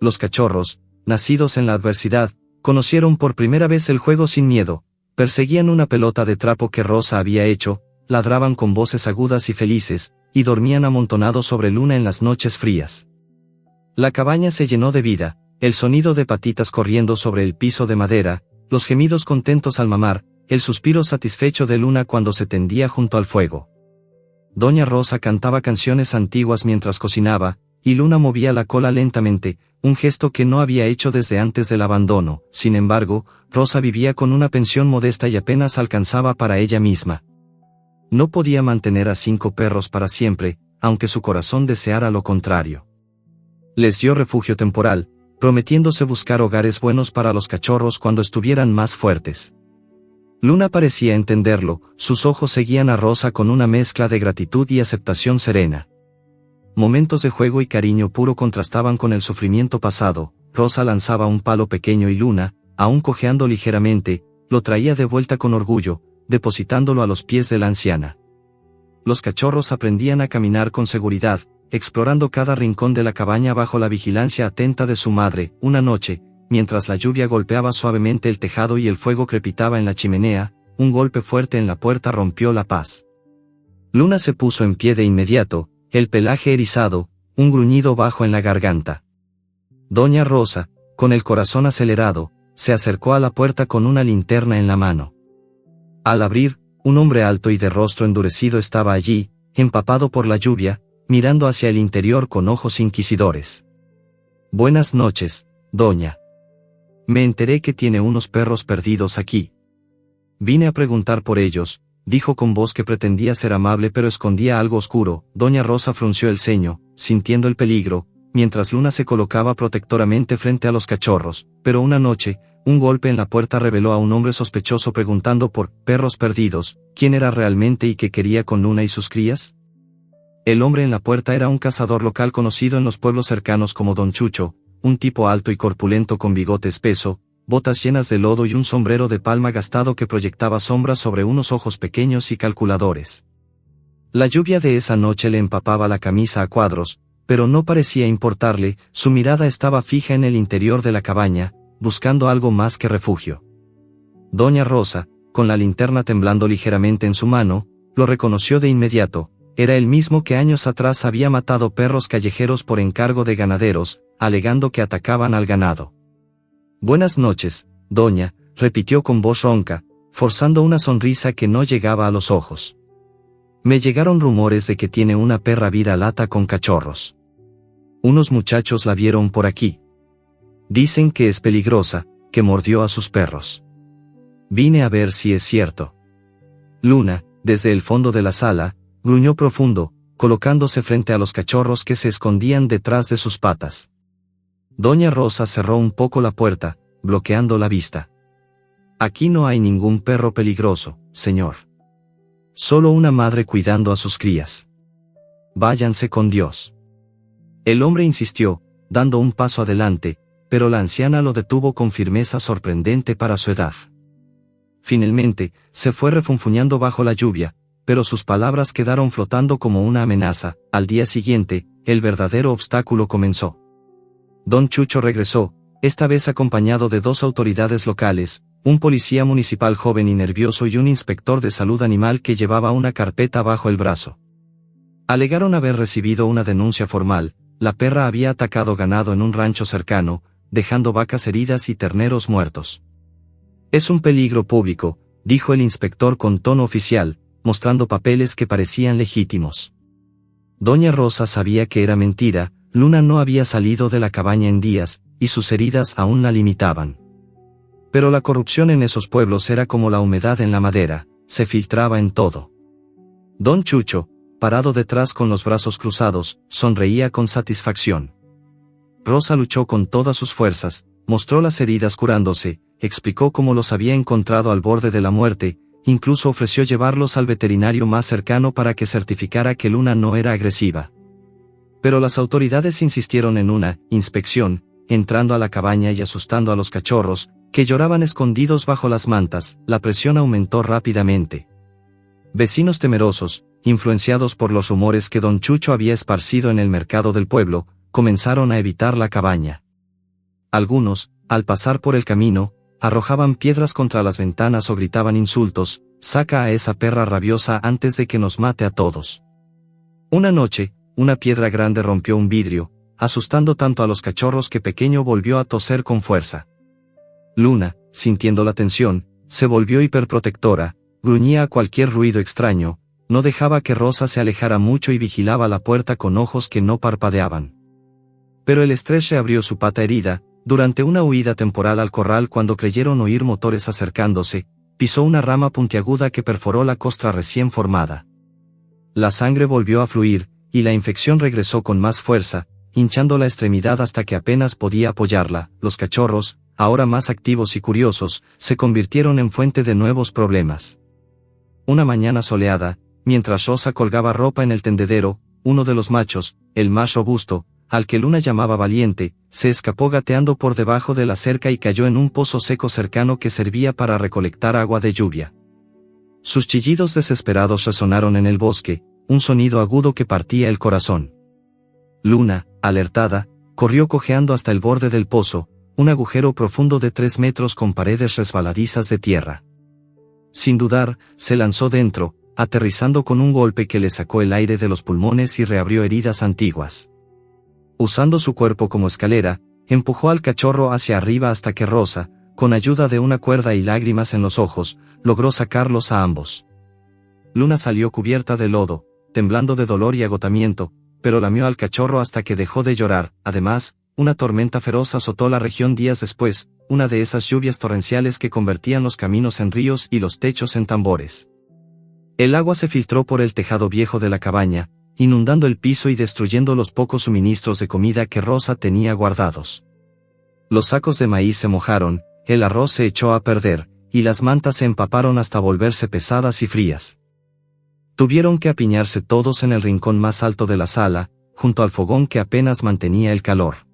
Los cachorros, nacidos en la adversidad, conocieron por primera vez el juego sin miedo, perseguían una pelota de trapo que Rosa había hecho, ladraban con voces agudas y felices, y dormían amontonados sobre Luna en las noches frías. La cabaña se llenó de vida, el sonido de patitas corriendo sobre el piso de madera, los gemidos contentos al mamar, el suspiro satisfecho de Luna cuando se tendía junto al fuego. Doña Rosa cantaba canciones antiguas mientras cocinaba, y Luna movía la cola lentamente, un gesto que no había hecho desde antes del abandono. Sin embargo, Rosa vivía con una pensión modesta y apenas alcanzaba para ella misma. No podía mantener a 5 perros para siempre, aunque su corazón deseara lo contrario. Les dio refugio temporal, prometiéndose buscar hogares buenos para los cachorros cuando estuvieran más fuertes. Luna parecía entenderlo, sus ojos seguían a Rosa con una mezcla de gratitud y aceptación serena. Momentos de juego y cariño puro contrastaban con el sufrimiento pasado. Rosa lanzaba un palo pequeño y Luna, aún cojeando ligeramente, lo traía de vuelta con orgullo, depositándolo a los pies de la anciana. Los cachorros aprendían a caminar con seguridad, explorando cada rincón de la cabaña bajo la vigilancia atenta de su madre. Una noche, mientras la lluvia golpeaba suavemente el tejado y el fuego crepitaba en la chimenea, un golpe fuerte en la puerta rompió la paz. Luna se puso en pie de inmediato, el pelaje erizado, un gruñido bajo en la garganta. Doña Rosa, con el corazón acelerado, se acercó a la puerta con una linterna en la mano. Al abrir, un hombre alto y de rostro endurecido estaba allí, empapado por la lluvia, mirando hacia el interior con ojos inquisidores. «Buenas noches, doña. Me enteré que tiene unos perros perdidos aquí. Vine a preguntar por ellos», dijo con voz que pretendía ser amable pero escondía algo oscuro. Doña Rosa frunció el ceño, sintiendo el peligro, mientras Luna se colocaba protectoramente frente a los cachorros. Pero una noche, un golpe en la puerta reveló a un hombre sospechoso preguntando por «perros perdidos», quién era realmente y qué quería con Luna y sus crías. El hombre en la puerta era un cazador local conocido en los pueblos cercanos como Don Chucho, un tipo alto y corpulento con bigote espeso, botas llenas de lodo y un sombrero de palma gastado que proyectaba sombras sobre unos ojos pequeños y calculadores. La lluvia de esa noche le empapaba la camisa a cuadros, pero no parecía importarle, su mirada estaba fija en el interior de la cabaña, buscando algo más que refugio. Doña Rosa, con la linterna temblando ligeramente en su mano, lo reconoció de inmediato. Era el mismo que años atrás había matado perros callejeros por encargo de ganaderos, alegando que atacaban al ganado. «Buenas noches, doña», repitió con voz ronca, forzando una sonrisa que no llegaba a los ojos. «Me llegaron rumores de que tiene una perra vira-lata con cachorros. Unos muchachos la vieron por aquí. Dicen que es peligrosa, que mordió a sus perros. Vine a ver si es cierto». Luna, desde el fondo de la sala, gruñó profundo, colocándose frente a los cachorros que se escondían detrás de sus patas. Doña Rosa cerró un poco la puerta, bloqueando la vista. «Aquí no hay ningún perro peligroso, señor. Solo una madre cuidando a sus crías. Váyanse con Dios». El hombre insistió, dando un paso adelante, pero la anciana lo detuvo con firmeza sorprendente para su edad. Finalmente, se fue refunfuñando bajo la lluvia, pero sus palabras quedaron flotando como una amenaza. Al día siguiente, el verdadero obstáculo comenzó. Don Chucho regresó, esta vez acompañado de 2 autoridades locales, un policía municipal joven y nervioso y un inspector de salud animal que llevaba una carpeta bajo el brazo. Alegaron haber recibido una denuncia formal. La perra había atacado ganado en un rancho cercano, dejando vacas heridas y terneros muertos. «Es un peligro público», dijo el inspector con tono oficial, mostrando papeles que parecían legítimos. Doña Rosa sabía que era mentira. Luna no había salido de la cabaña en días, y sus heridas aún la limitaban. Pero la corrupción en esos pueblos era como la humedad en la madera, se filtraba en todo. Don Chucho, parado detrás con los brazos cruzados, sonreía con satisfacción. Rosa luchó con todas sus fuerzas, mostró las heridas curándose, explicó cómo los había encontrado al borde de la muerte, incluso ofreció llevarlos al veterinario más cercano para que certificara que Luna no era agresiva. Pero las autoridades insistieron en una inspección, entrando a la cabaña y asustando a los cachorros, que lloraban escondidos bajo las mantas. La presión aumentó rápidamente. Vecinos temerosos, influenciados por los rumores que Don Chucho había esparcido en el mercado del pueblo, comenzaron a evitar la cabaña. Algunos, al pasar por el camino, arrojaban piedras contra las ventanas o gritaban insultos: «Saca a esa perra rabiosa antes de que nos mate a todos». Una noche, una piedra grande rompió un vidrio, asustando tanto a los cachorros que Pequeño volvió a toser con fuerza. Luna, sintiendo la tensión, se volvió hiperprotectora, gruñía a cualquier ruido extraño, no dejaba que Rosa se alejara mucho y vigilaba la puerta con ojos que no parpadeaban. Pero el estrés reabrió su pata herida. Durante una huida temporal al corral, cuando creyeron oír motores acercándose, pisó una rama puntiaguda que perforó la costra recién formada. La sangre volvió a fluir, y la infección regresó con más fuerza, hinchando la extremidad hasta que apenas podía apoyarla. Los cachorros, ahora más activos y curiosos, se convirtieron en fuente de nuevos problemas. Una mañana soleada, mientras Rosa colgaba ropa en el tendedero, uno de los machos, el más robusto, al que Luna llamaba Valiente, se escapó gateando por debajo de la cerca y cayó en un pozo seco cercano que servía para recolectar agua de lluvia. Sus chillidos desesperados resonaron en el bosque, un sonido agudo que partía el corazón. Luna, alertada, corrió cojeando hasta el borde del pozo, un agujero profundo de 3 metros con paredes resbaladizas de tierra. Sin dudar, se lanzó dentro, aterrizando con un golpe que le sacó el aire de los pulmones y reabrió heridas antiguas. Usando su cuerpo como escalera, empujó al cachorro hacia arriba hasta que Rosa, con ayuda de una cuerda y lágrimas en los ojos, logró sacarlos a ambos. Luna salió cubierta de lodo, temblando de dolor y agotamiento, pero lamió al cachorro hasta que dejó de llorar. Además, una tormenta feroz azotó la región días después, una de esas lluvias torrenciales que convertían los caminos en ríos y los techos en tambores. El agua se filtró por el tejado viejo de la cabaña, inundando el piso y destruyendo los pocos suministros de comida que Rosa tenía guardados. Los sacos de maíz se mojaron, el arroz se echó a perder, y las mantas se empaparon hasta volverse pesadas y frías. Tuvieron que apiñarse todos en el rincón más alto de la sala, junto al fogón que apenas mantenía el calor.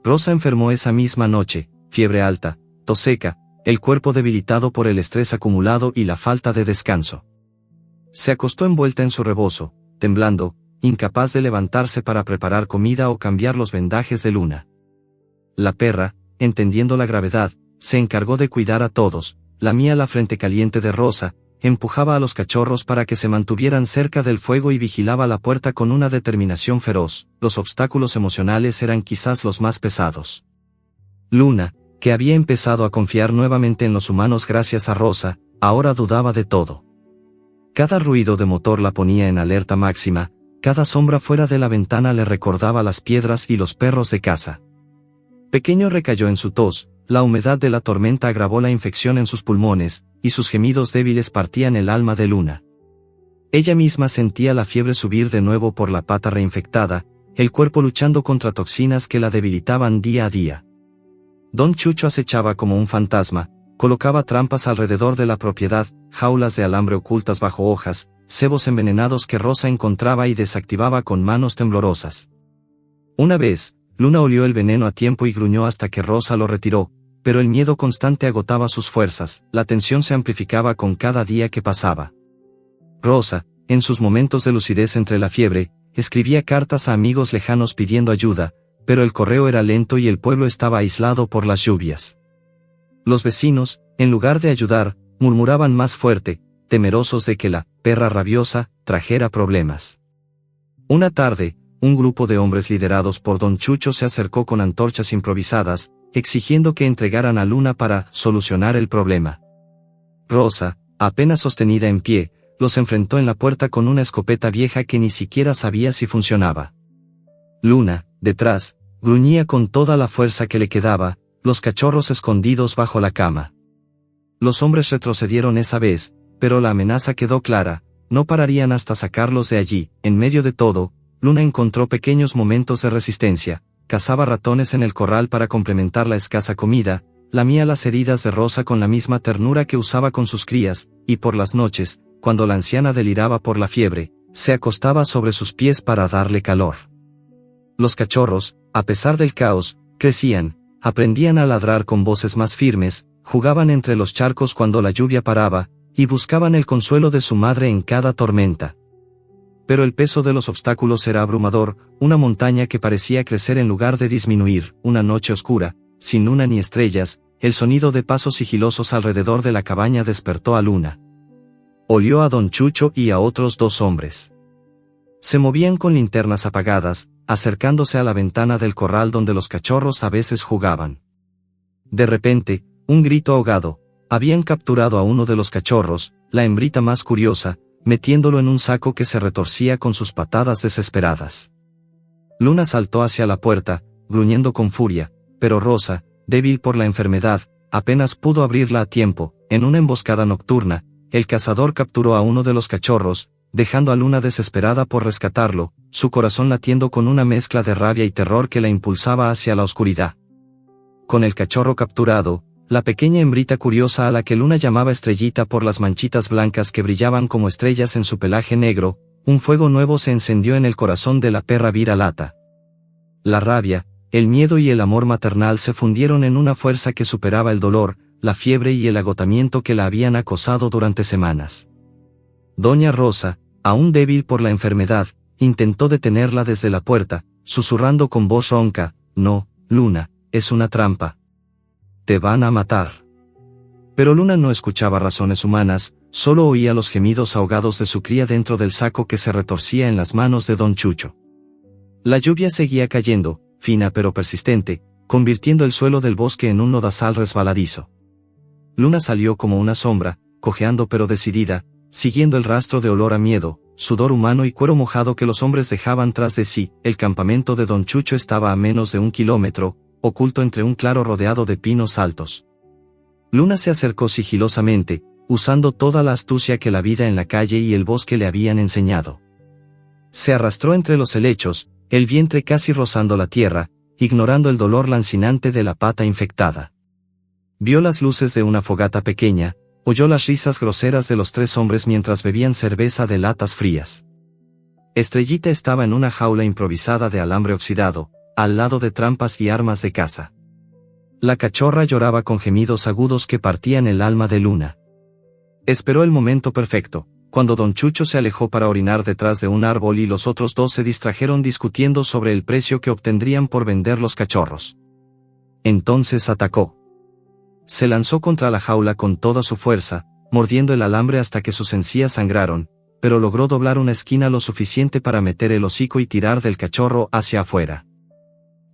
Rosa enfermó esa misma noche, fiebre alta, tos seca, el cuerpo debilitado por el estrés acumulado y la falta de descanso. Se acostó envuelta en su rebozo, temblando, incapaz de levantarse para preparar comida o cambiar los vendajes de Luna. La perra, entendiendo la gravedad, se encargó de cuidar a todos, lamía la frente caliente de Rosa, empujaba a los cachorros para que se mantuvieran cerca del fuego y vigilaba la puerta con una determinación feroz. Los obstáculos emocionales eran quizás los más pesados. Luna, que había empezado a confiar nuevamente en los humanos gracias a Rosa, ahora dudaba de todo. Cada ruido de motor la ponía en alerta máxima, cada sombra fuera de la ventana le recordaba las piedras y los perros de casa. Pequeño recayó en su tos, la humedad de la tormenta agravó la infección en sus pulmones, y sus gemidos débiles partían el alma de Luna. Ella misma sentía la fiebre subir de nuevo por la pata reinfectada, el cuerpo luchando contra toxinas que la debilitaban día a día. Don Chucho acechaba como un fantasma, colocaba trampas alrededor de la propiedad, jaulas de alambre ocultas bajo hojas, cebos envenenados que Rosa encontraba y desactivaba con manos temblorosas. Una vez, Luna olió el veneno a tiempo y gruñó hasta que Rosa lo retiró, pero el miedo constante agotaba sus fuerzas, la tensión se amplificaba con cada día que pasaba. Rosa, en sus momentos de lucidez entre la fiebre, escribía cartas a amigos lejanos pidiendo ayuda, pero el correo era lento y el pueblo estaba aislado por las lluvias. Los vecinos, en lugar de ayudar, murmuraban más fuerte, temerosos de que la perra rabiosa trajera problemas. Una tarde, un grupo de hombres liderados por Don Chucho se acercó con antorchas improvisadas, exigiendo que entregaran a Luna para solucionar el problema. Rosa, apenas sostenida en pie, los enfrentó en la puerta con una escopeta vieja que ni siquiera sabía si funcionaba. Luna, detrás, gruñía con toda la fuerza que le quedaba, los cachorros escondidos bajo la cama. Los hombres retrocedieron esa vez, pero la amenaza quedó clara, no pararían hasta sacarlos de allí. En medio de todo, Luna encontró pequeños momentos de resistencia, cazaba ratones en el corral para complementar la escasa comida, lamía las heridas de Rosa con la misma ternura que usaba con sus crías, y por las noches, cuando la anciana deliraba por la fiebre, se acostaba sobre sus pies para darle calor. Los cachorros, a pesar del caos, crecían, aprendían a ladrar con voces más firmes, jugaban entre los charcos cuando la lluvia paraba, y buscaban el consuelo de su madre en cada tormenta. Pero el peso de los obstáculos era abrumador, una montaña que parecía crecer en lugar de disminuir. Una noche oscura, sin luna ni estrellas, el sonido de pasos sigilosos alrededor de la cabaña despertó a Luna. Olió a don Chucho y a otros 2 hombres. Se movían con linternas apagadas, acercándose a la ventana del corral donde los cachorros a veces jugaban. De repente, un grito ahogado. Habían capturado a uno de los cachorros, la hembrita más curiosa, metiéndolo en un saco que se retorcía con sus patadas desesperadas. Luna saltó hacia la puerta, gruñendo con furia, pero Rosa, débil por la enfermedad, apenas pudo abrirla a tiempo. En una emboscada nocturna, el cazador capturó a uno de los cachorros, dejando a Luna desesperada por rescatarlo, su corazón latiendo con una mezcla de rabia y terror que la impulsaba hacia la oscuridad. Con el cachorro capturado, la pequeña hembrita curiosa a la que Luna llamaba Estrellita por las manchitas blancas que brillaban como estrellas en su pelaje negro, un fuego nuevo se encendió en el corazón de la perra vira lata. La rabia, el miedo y el amor maternal se fundieron en una fuerza que superaba el dolor, la fiebre y el agotamiento que la habían acosado durante semanas. Doña Rosa, aún débil por la enfermedad, intentó detenerla desde la puerta, susurrando con voz ronca: «No, Luna, es una trampa. Te van a matar». Pero Luna no escuchaba razones humanas, solo oía los gemidos ahogados de su cría dentro del saco que se retorcía en las manos de don Chucho. La lluvia seguía cayendo, fina pero persistente, convirtiendo el suelo del bosque en un lodazal resbaladizo. Luna salió como una sombra, cojeando pero decidida, siguiendo el rastro de olor a miedo, sudor humano y cuero mojado que los hombres dejaban tras de sí. El campamento de don Chucho estaba a menos de 1 kilómetro, oculto entre un claro rodeado de pinos altos. Luna se acercó sigilosamente, usando toda la astucia que la vida en la calle y el bosque le habían enseñado. Se arrastró entre los helechos, el vientre casi rozando la tierra, ignorando el dolor lancinante de la pata infectada. Vio las luces de una fogata pequeña, oyó las risas groseras de los 3 hombres mientras bebían cerveza de latas frías. Estrellita estaba en una jaula improvisada de alambre oxidado, al lado de trampas y armas de caza. La cachorra lloraba con gemidos agudos que partían el alma de Luna. Esperó el momento perfecto, cuando don Chucho se alejó para orinar detrás de un árbol y los otros 2 se distrajeron discutiendo sobre el precio que obtendrían por vender los cachorros. Entonces atacó. Se lanzó contra la jaula con toda su fuerza, mordiendo el alambre hasta que sus encías sangraron, pero logró doblar una esquina lo suficiente para meter el hocico y tirar del cachorro hacia afuera.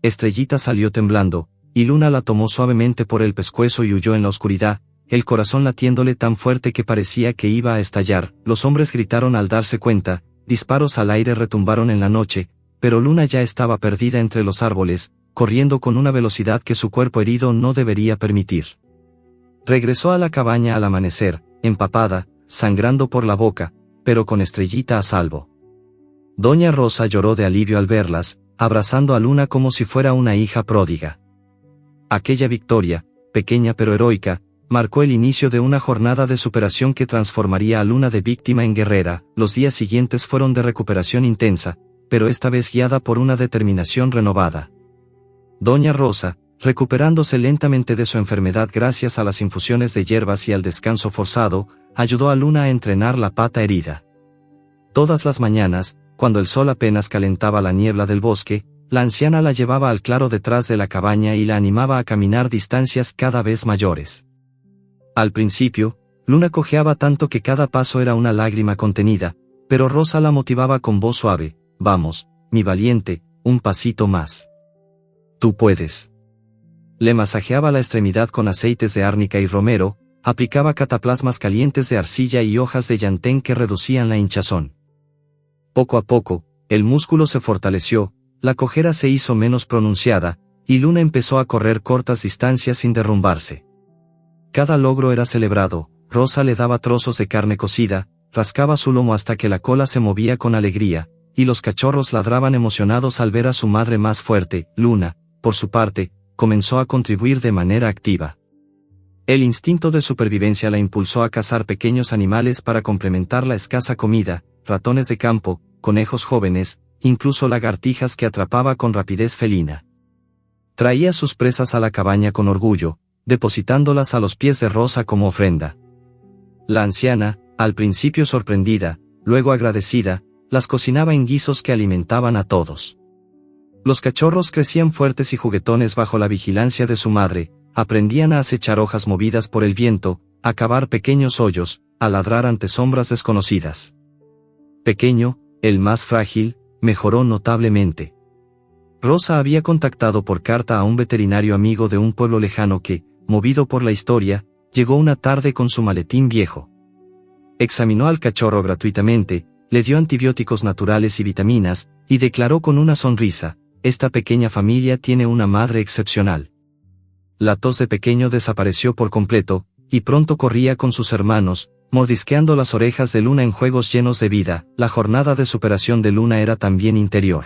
Estrellita salió temblando, y Luna la tomó suavemente por el pescuezo y huyó en la oscuridad, el corazón latiéndole tan fuerte que parecía que iba a estallar. Los hombres gritaron al darse cuenta, disparos al aire retumbaron en la noche, pero Luna ya estaba perdida entre los árboles, corriendo con una velocidad que su cuerpo herido no debería permitir. Regresó a la cabaña al amanecer, empapada, sangrando por la boca, pero con Estrellita a salvo. Doña Rosa lloró de alivio al verlas, abrazando a Luna como si fuera una hija pródiga. Aquella victoria, pequeña pero heroica, marcó el inicio de una jornada de superación que transformaría a Luna de víctima en guerrera. Los días siguientes fueron de recuperación intensa, pero esta vez guiada por una determinación renovada. Doña Rosa, recuperándose lentamente de su enfermedad gracias a las infusiones de hierbas y al descanso forzado, ayudó a Luna a entrenar la pata herida. Todas las mañanas, cuando el sol apenas calentaba la niebla del bosque, la anciana la llevaba al claro detrás de la cabaña y la animaba a caminar distancias cada vez mayores. Al principio, Luna cojeaba tanto que cada paso era una lágrima contenida, pero Rosa la motivaba con voz suave: «Vamos, mi valiente, un pasito más. Tú puedes». Le masajeaba la extremidad con aceites de árnica y romero, aplicaba cataplasmas calientes de arcilla y hojas de llantén que reducían la hinchazón. Poco a poco, el músculo se fortaleció, la cojera se hizo menos pronunciada, y Luna empezó a correr cortas distancias sin derrumbarse. Cada logro era celebrado. Rosa le daba trozos de carne cocida, rascaba su lomo hasta que la cola se movía con alegría, y los cachorros ladraban emocionados al ver a su madre más fuerte. Luna, por su parte, comenzó a contribuir de manera activa. El instinto de supervivencia la impulsó a cazar pequeños animales para complementar la escasa comida: ratones de campo, conejos jóvenes, incluso lagartijas que atrapaba con rapidez felina. Traía sus presas a la cabaña con orgullo, depositándolas a los pies de Rosa como ofrenda. La anciana, al principio sorprendida, luego agradecida, las cocinaba en guisos que alimentaban a todos. Los cachorros crecían fuertes y juguetones bajo la vigilancia de su madre, aprendían a acechar hojas movidas por el viento, a cavar pequeños hoyos, a ladrar ante sombras desconocidas. Pequeño, el más frágil, mejoró notablemente. Rosa había contactado por carta a un veterinario amigo de un pueblo lejano que, movido por la historia, llegó una tarde con su maletín viejo. Examinó al cachorro gratuitamente, le dio antibióticos naturales y vitaminas, y declaró con una sonrisa: esta pequeña familia tiene una madre excepcional. La tos de Pequeño desapareció por completo, y pronto corría con sus hermanos, mordisqueando las orejas de Luna en juegos llenos de vida. La jornada de superación de Luna era también interior.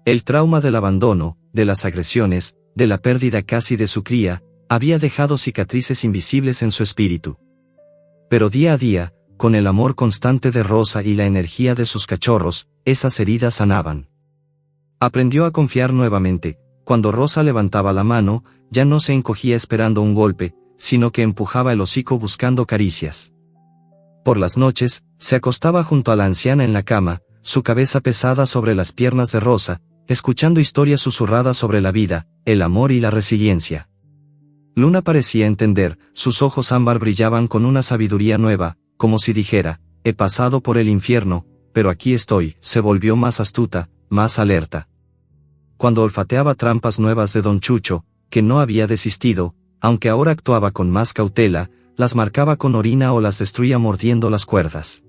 El trauma del abandono, de las agresiones, de la pérdida casi de su cría, había dejado cicatrices invisibles en su espíritu. Pero día a día, con el amor constante de Rosa y la energía de sus cachorros, esas heridas sanaban. Aprendió a confiar nuevamente. Cuando Rosa levantaba la mano, ya no se encogía esperando un golpe, sino que empujaba el hocico buscando caricias. Por las noches, se acostaba junto a la anciana en la cama, su cabeza pesada sobre las piernas de Rosa, escuchando historias susurradas sobre la vida, el amor y la resiliencia. Luna parecía entender, sus ojos ámbar brillaban con una sabiduría nueva, como si dijera: he pasado por el infierno, pero aquí estoy. Se volvió más astuta, más alerta. Cuando olfateaba trampas nuevas de Don Chucho, que no había desistido, aunque ahora actuaba con más cautela, las marcaba con orina o las destruía mordiendo las cuerdas.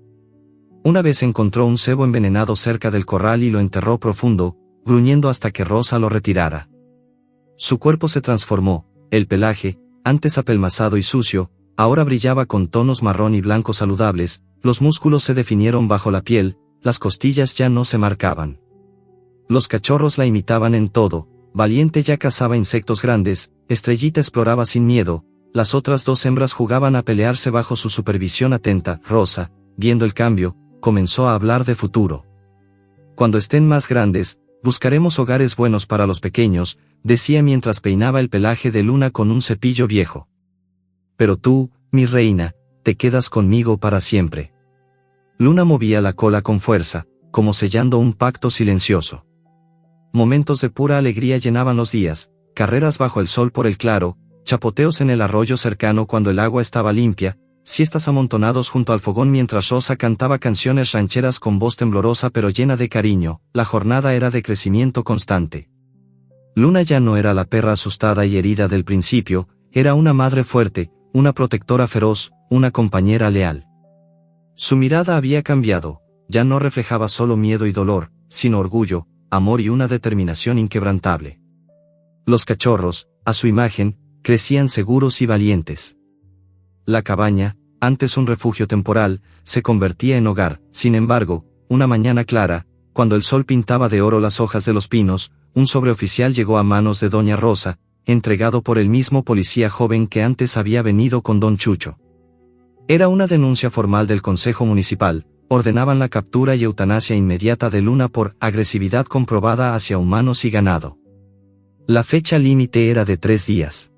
Una vez encontró un cebo envenenado cerca del corral y lo enterró profundo, gruñendo hasta que Rosa lo retirara. Su cuerpo se transformó, el pelaje, antes apelmazado y sucio, ahora brillaba con tonos marrón y blanco saludables, los músculos se definieron bajo la piel, las costillas ya no se marcaban. Los cachorros la imitaban en todo. Valiente ya cazaba insectos grandes, Estrellita exploraba sin miedo, las otras dos hembras jugaban a pelearse bajo su supervisión atenta. Rosa, viendo el cambio, comenzó a hablar de futuro. Cuando estén más grandes, buscaremos hogares buenos para los pequeños, decía mientras peinaba el pelaje de Luna con un cepillo viejo. Pero tú, mi reina, te quedas conmigo para siempre. Luna movía la cola con fuerza, como sellando un pacto silencioso. Momentos de pura alegría llenaban los días, carreras bajo el sol por el claro, chapoteos en el arroyo cercano cuando el agua estaba limpia, siestas amontonados junto al fogón mientras Rosa cantaba canciones rancheras con voz temblorosa pero llena de cariño. La jornada era de crecimiento constante. Luna ya no era la perra asustada y herida del principio, era una madre fuerte, una protectora feroz, una compañera leal. Su mirada había cambiado, ya no reflejaba solo miedo y dolor, sino orgullo, amor y una determinación inquebrantable. Los cachorros, a su imagen, crecían seguros y valientes. La cabaña, antes un refugio temporal, se convertía en hogar. Sin embargo, una mañana clara, cuando el sol pintaba de oro las hojas de los pinos, un sobreoficial llegó a manos de Doña Rosa, entregado por el mismo policía joven que antes había venido con Don Chucho. Era una denuncia formal del Consejo Municipal. Ordenaban la captura y eutanasia inmediata de Luna por agresividad comprobada hacia humanos y ganado. La fecha límite era de 3 días.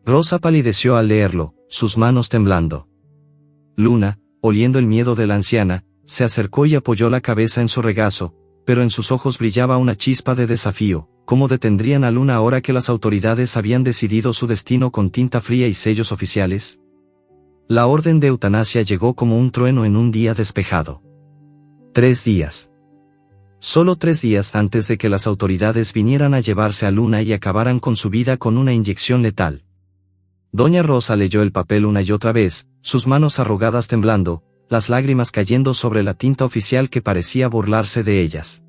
Rosa palideció al leerlo, sus manos temblando. Luna, oliendo el miedo de la anciana, se acercó y apoyó la cabeza en su regazo, pero en sus ojos brillaba una chispa de desafío. ¿Cómo detendrían a Luna ahora que las autoridades habían decidido su destino con tinta fría y sellos oficiales? La orden de eutanasia llegó como un trueno en un día despejado. 3 días. Solo 3 días antes de que las autoridades vinieran a llevarse a Luna y acabaran con su vida con una inyección letal. Doña Rosa leyó el papel una y otra vez, sus manos arrugadas temblando, las lágrimas cayendo sobre la tinta oficial que parecía burlarse de ellas.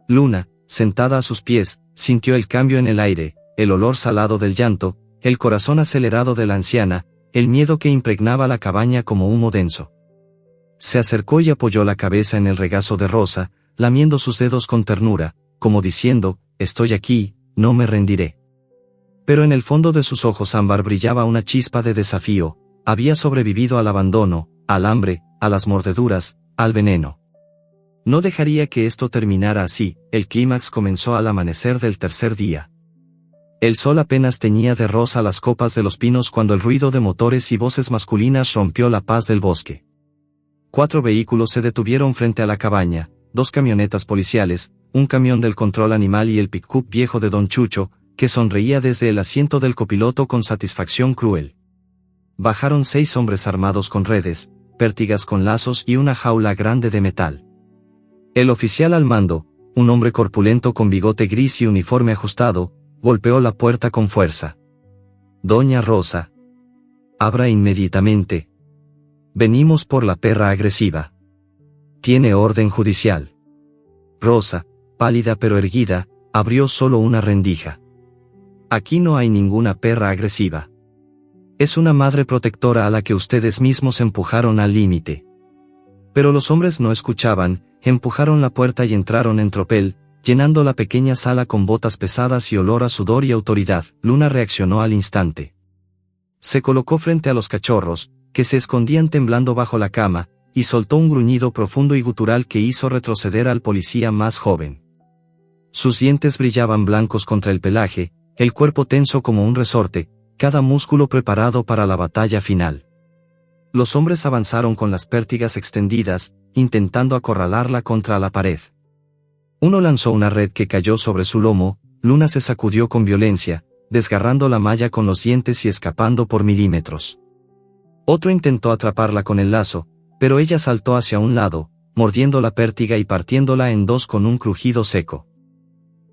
Luna, sentada a sus pies, sintió el cambio en el aire, el olor salado del llanto, el corazón acelerado de la anciana, el miedo que impregnaba la cabaña como humo denso. Se acercó y apoyó la cabeza en el regazo de Rosa, lamiendo sus dedos con ternura, como diciendo: estoy aquí, no me rendiré. Pero en el fondo de sus ojos ámbar brillaba una chispa de desafío. Había sobrevivido al abandono, al hambre, a las mordeduras, al veneno. No dejaría que esto terminara así. El clímax comenzó al amanecer del tercer día. El sol apenas teñía de rosa las copas de los pinos cuando el ruido de motores y voces masculinas rompió la paz del bosque. 4 vehículos se detuvieron frente a la cabaña, 2 camionetas policiales, un camión del control animal y el pick-up viejo de Don Chucho, que sonreía desde el asiento del copiloto con satisfacción cruel. Bajaron 6 hombres armados con redes, pértigas con lazos y una jaula grande de metal. El oficial al mando, un hombre corpulento con bigote gris y uniforme ajustado, golpeó la puerta con fuerza. Doña Rosa. Abra inmediatamente. Venimos por la perra agresiva. Tiene orden judicial. Rosa, pálida pero erguida, abrió solo una rendija. Aquí no hay ninguna perra agresiva. Es una madre protectora a la que ustedes mismos empujaron al límite. Pero los hombres no escuchaban, empujaron la puerta y entraron en tropel, llenando la pequeña sala con botas pesadas y olor a sudor y autoridad. Luna reaccionó al instante. Se colocó frente a los cachorros, que se escondían temblando bajo la cama, y soltó un gruñido profundo y gutural que hizo retroceder al policía más joven. Sus dientes brillaban blancos contra el pelaje, el cuerpo tenso como un resorte, cada músculo preparado para la batalla final. Los hombres avanzaron con las pértigas extendidas, intentando acorralarla contra la pared. Uno lanzó una red que cayó sobre su lomo. Luna se sacudió con violencia, desgarrando la malla con los dientes y escapando por milímetros. Otro intentó atraparla con el lazo, pero ella saltó hacia un lado, mordiendo la pértiga y partiéndola en dos con un crujido seco.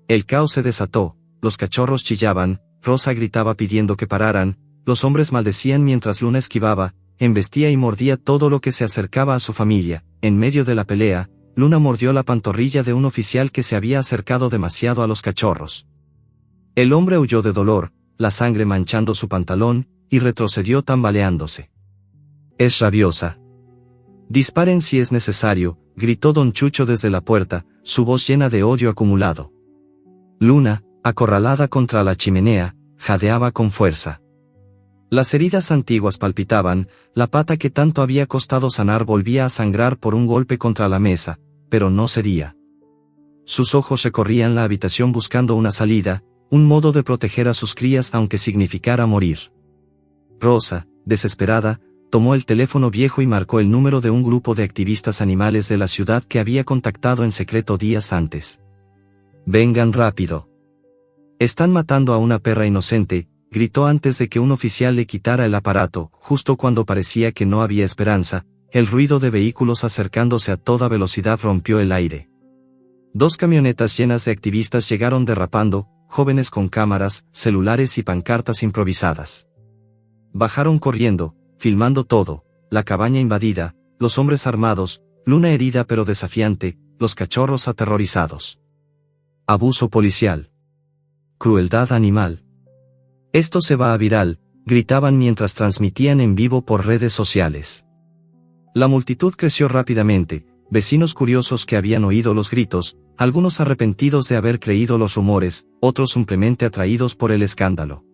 El caos se desató, los cachorros chillaban, Rosa gritaba pidiendo que pararan, los hombres maldecían mientras Luna esquivaba, embestía y mordía todo lo que se acercaba a su familia. En medio de la pelea, Luna mordió la pantorrilla de un oficial que se había acercado demasiado a los cachorros. El hombre huyó de dolor, la sangre manchando su pantalón, y retrocedió tambaleándose. Es rabiosa. Disparen si es necesario, gritó Don Chucho desde la puerta, su voz llena de odio acumulado. Luna, acorralada contra la chimenea, jadeaba con fuerza. Las heridas antiguas palpitaban, la pata que tanto había costado sanar volvía a sangrar por un golpe contra la mesa, pero no cedía. Sus ojos recorrían la habitación buscando una salida, un modo de proteger a sus crías aunque significara morir. Rosa, desesperada, tomó el teléfono viejo y marcó el número de un grupo de activistas animales de la ciudad que había contactado en secreto días antes. Vengan rápido. Están matando a una perra inocente, gritó antes de que un oficial le quitara el aparato. Justo cuando parecía que no había esperanza, el ruido de vehículos acercándose a toda velocidad rompió el aire. 2 camionetas llenas de activistas llegaron derrapando, jóvenes con cámaras, celulares y pancartas improvisadas. Bajaron corriendo, filmando todo, la cabaña invadida, los hombres armados, Luna herida pero desafiante, los cachorros aterrorizados. Abuso policial. Crueldad animal. Esto se va a viral, gritaban mientras transmitían en vivo por redes sociales. La multitud creció rápidamente, vecinos curiosos que habían oído los gritos, algunos arrepentidos de haber creído los rumores, otros simplemente atraídos por el escándalo.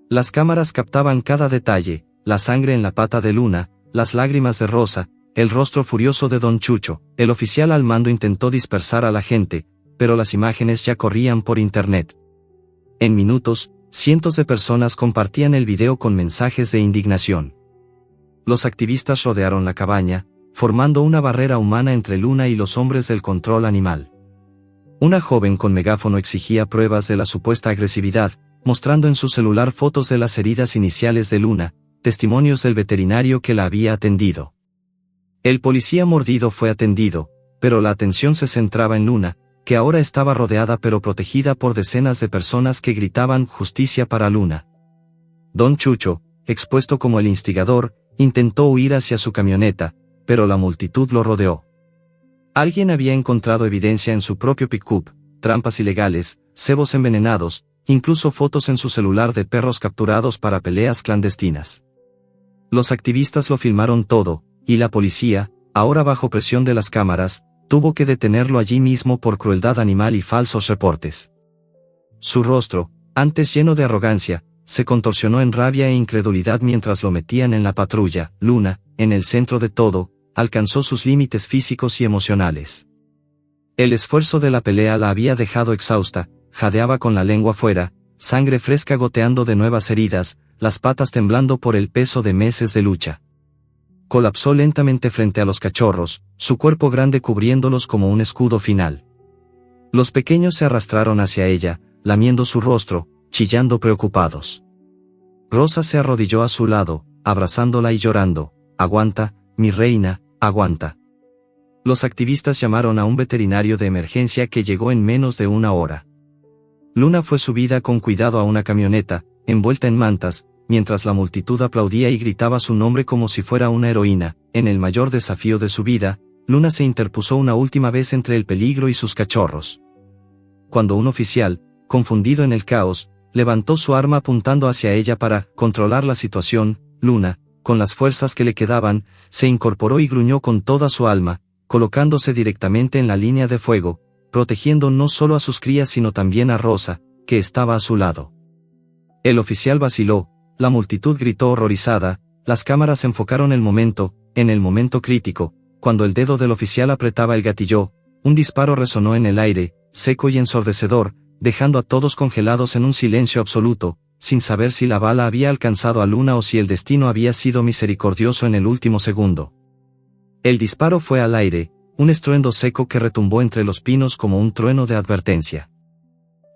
Las cámaras captaban cada detalle, la sangre en la pata de Luna, las lágrimas de Rosa, el rostro furioso de Don Chucho. El oficial al mando intentó dispersar a la gente, pero las imágenes ya corrían por internet. En minutos, cientos de personas compartían el video con mensajes de indignación. Los activistas rodearon la cabaña, formando una barrera humana entre Luna y los hombres del control animal. Una joven con megáfono exigía pruebas de la supuesta agresividad, mostrando en su celular fotos de las heridas iniciales de Luna, testimonios del veterinario que la había atendido. El policía mordido fue atendido, pero la atención se centraba en Luna, que ahora estaba rodeada pero protegida por decenas de personas que gritaban justicia para Luna. Don Chucho, expuesto como el instigador, intentó huir hacia su camioneta, pero la multitud lo rodeó. Alguien había encontrado evidencia en su propio pick-up, trampas ilegales, cebos envenenados, incluso fotos en su celular de perros capturados para peleas clandestinas. Los activistas lo filmaron todo, y la policía, ahora bajo presión de las cámaras, tuvo que detenerlo allí mismo por crueldad animal y falsos reportes. Su rostro, antes lleno de arrogancia, se contorsionó en rabia e incredulidad mientras lo metían en la patrulla. Luna, en el centro de todo, alcanzó sus límites físicos y emocionales. El esfuerzo de la pelea la había dejado exhausta, jadeaba con la lengua fuera, sangre fresca goteando de nuevas heridas, las patas temblando por el peso de meses de lucha. Colapsó lentamente frente a los cachorros, su cuerpo grande cubriéndolos como un escudo final. Los pequeños se arrastraron hacia ella, lamiendo su rostro, chillando preocupados. Rosa se arrodilló a su lado, abrazándola y llorando. «Aguanta, mi reina, aguanta». Los activistas llamaron a un veterinario de emergencia que llegó en menos de una hora. Luna fue subida con cuidado a una camioneta, envuelta en mantas, mientras la multitud aplaudía y gritaba su nombre como si fuera una heroína. En el mayor desafío de su vida, Luna se interpuso una última vez entre el peligro y sus cachorros. Cuando un oficial, confundido en el caos, levantó su arma apuntando hacia ella para controlar la situación, Luna, con las fuerzas que le quedaban, se incorporó y gruñó con toda su alma, colocándose directamente en la línea de fuego, protegiendo no solo a sus crías sino también a Rosa, que estaba a su lado. El oficial vaciló, la multitud gritó horrorizada, las cámaras enfocaron en el momento crítico, cuando el dedo del oficial apretaba el gatillo, un disparo resonó en el aire, seco y ensordecedor, dejando a todos congelados en un silencio absoluto, sin saber si la bala había alcanzado a Luna o si el destino había sido misericordioso en el último segundo. El disparo fue al aire, un estruendo seco que retumbó entre los pinos como un trueno de advertencia.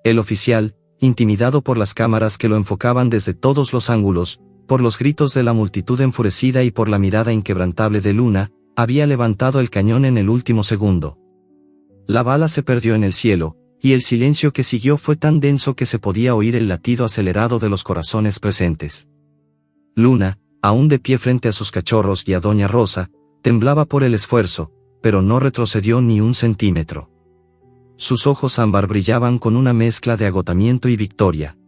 El oficial, intimidado por las cámaras que lo enfocaban desde todos los ángulos, por los gritos de la multitud enfurecida y por la mirada inquebrantable de Luna, había levantado el cañón en el último segundo. La bala se perdió en el cielo, y el silencio que siguió fue tan denso que se podía oír el latido acelerado de los corazones presentes. Luna, aún de pie frente a sus cachorros y a Doña Rosa, temblaba por el esfuerzo, pero no retrocedió ni un centímetro. Sus ojos ámbar brillaban con una mezcla de agotamiento y victoria.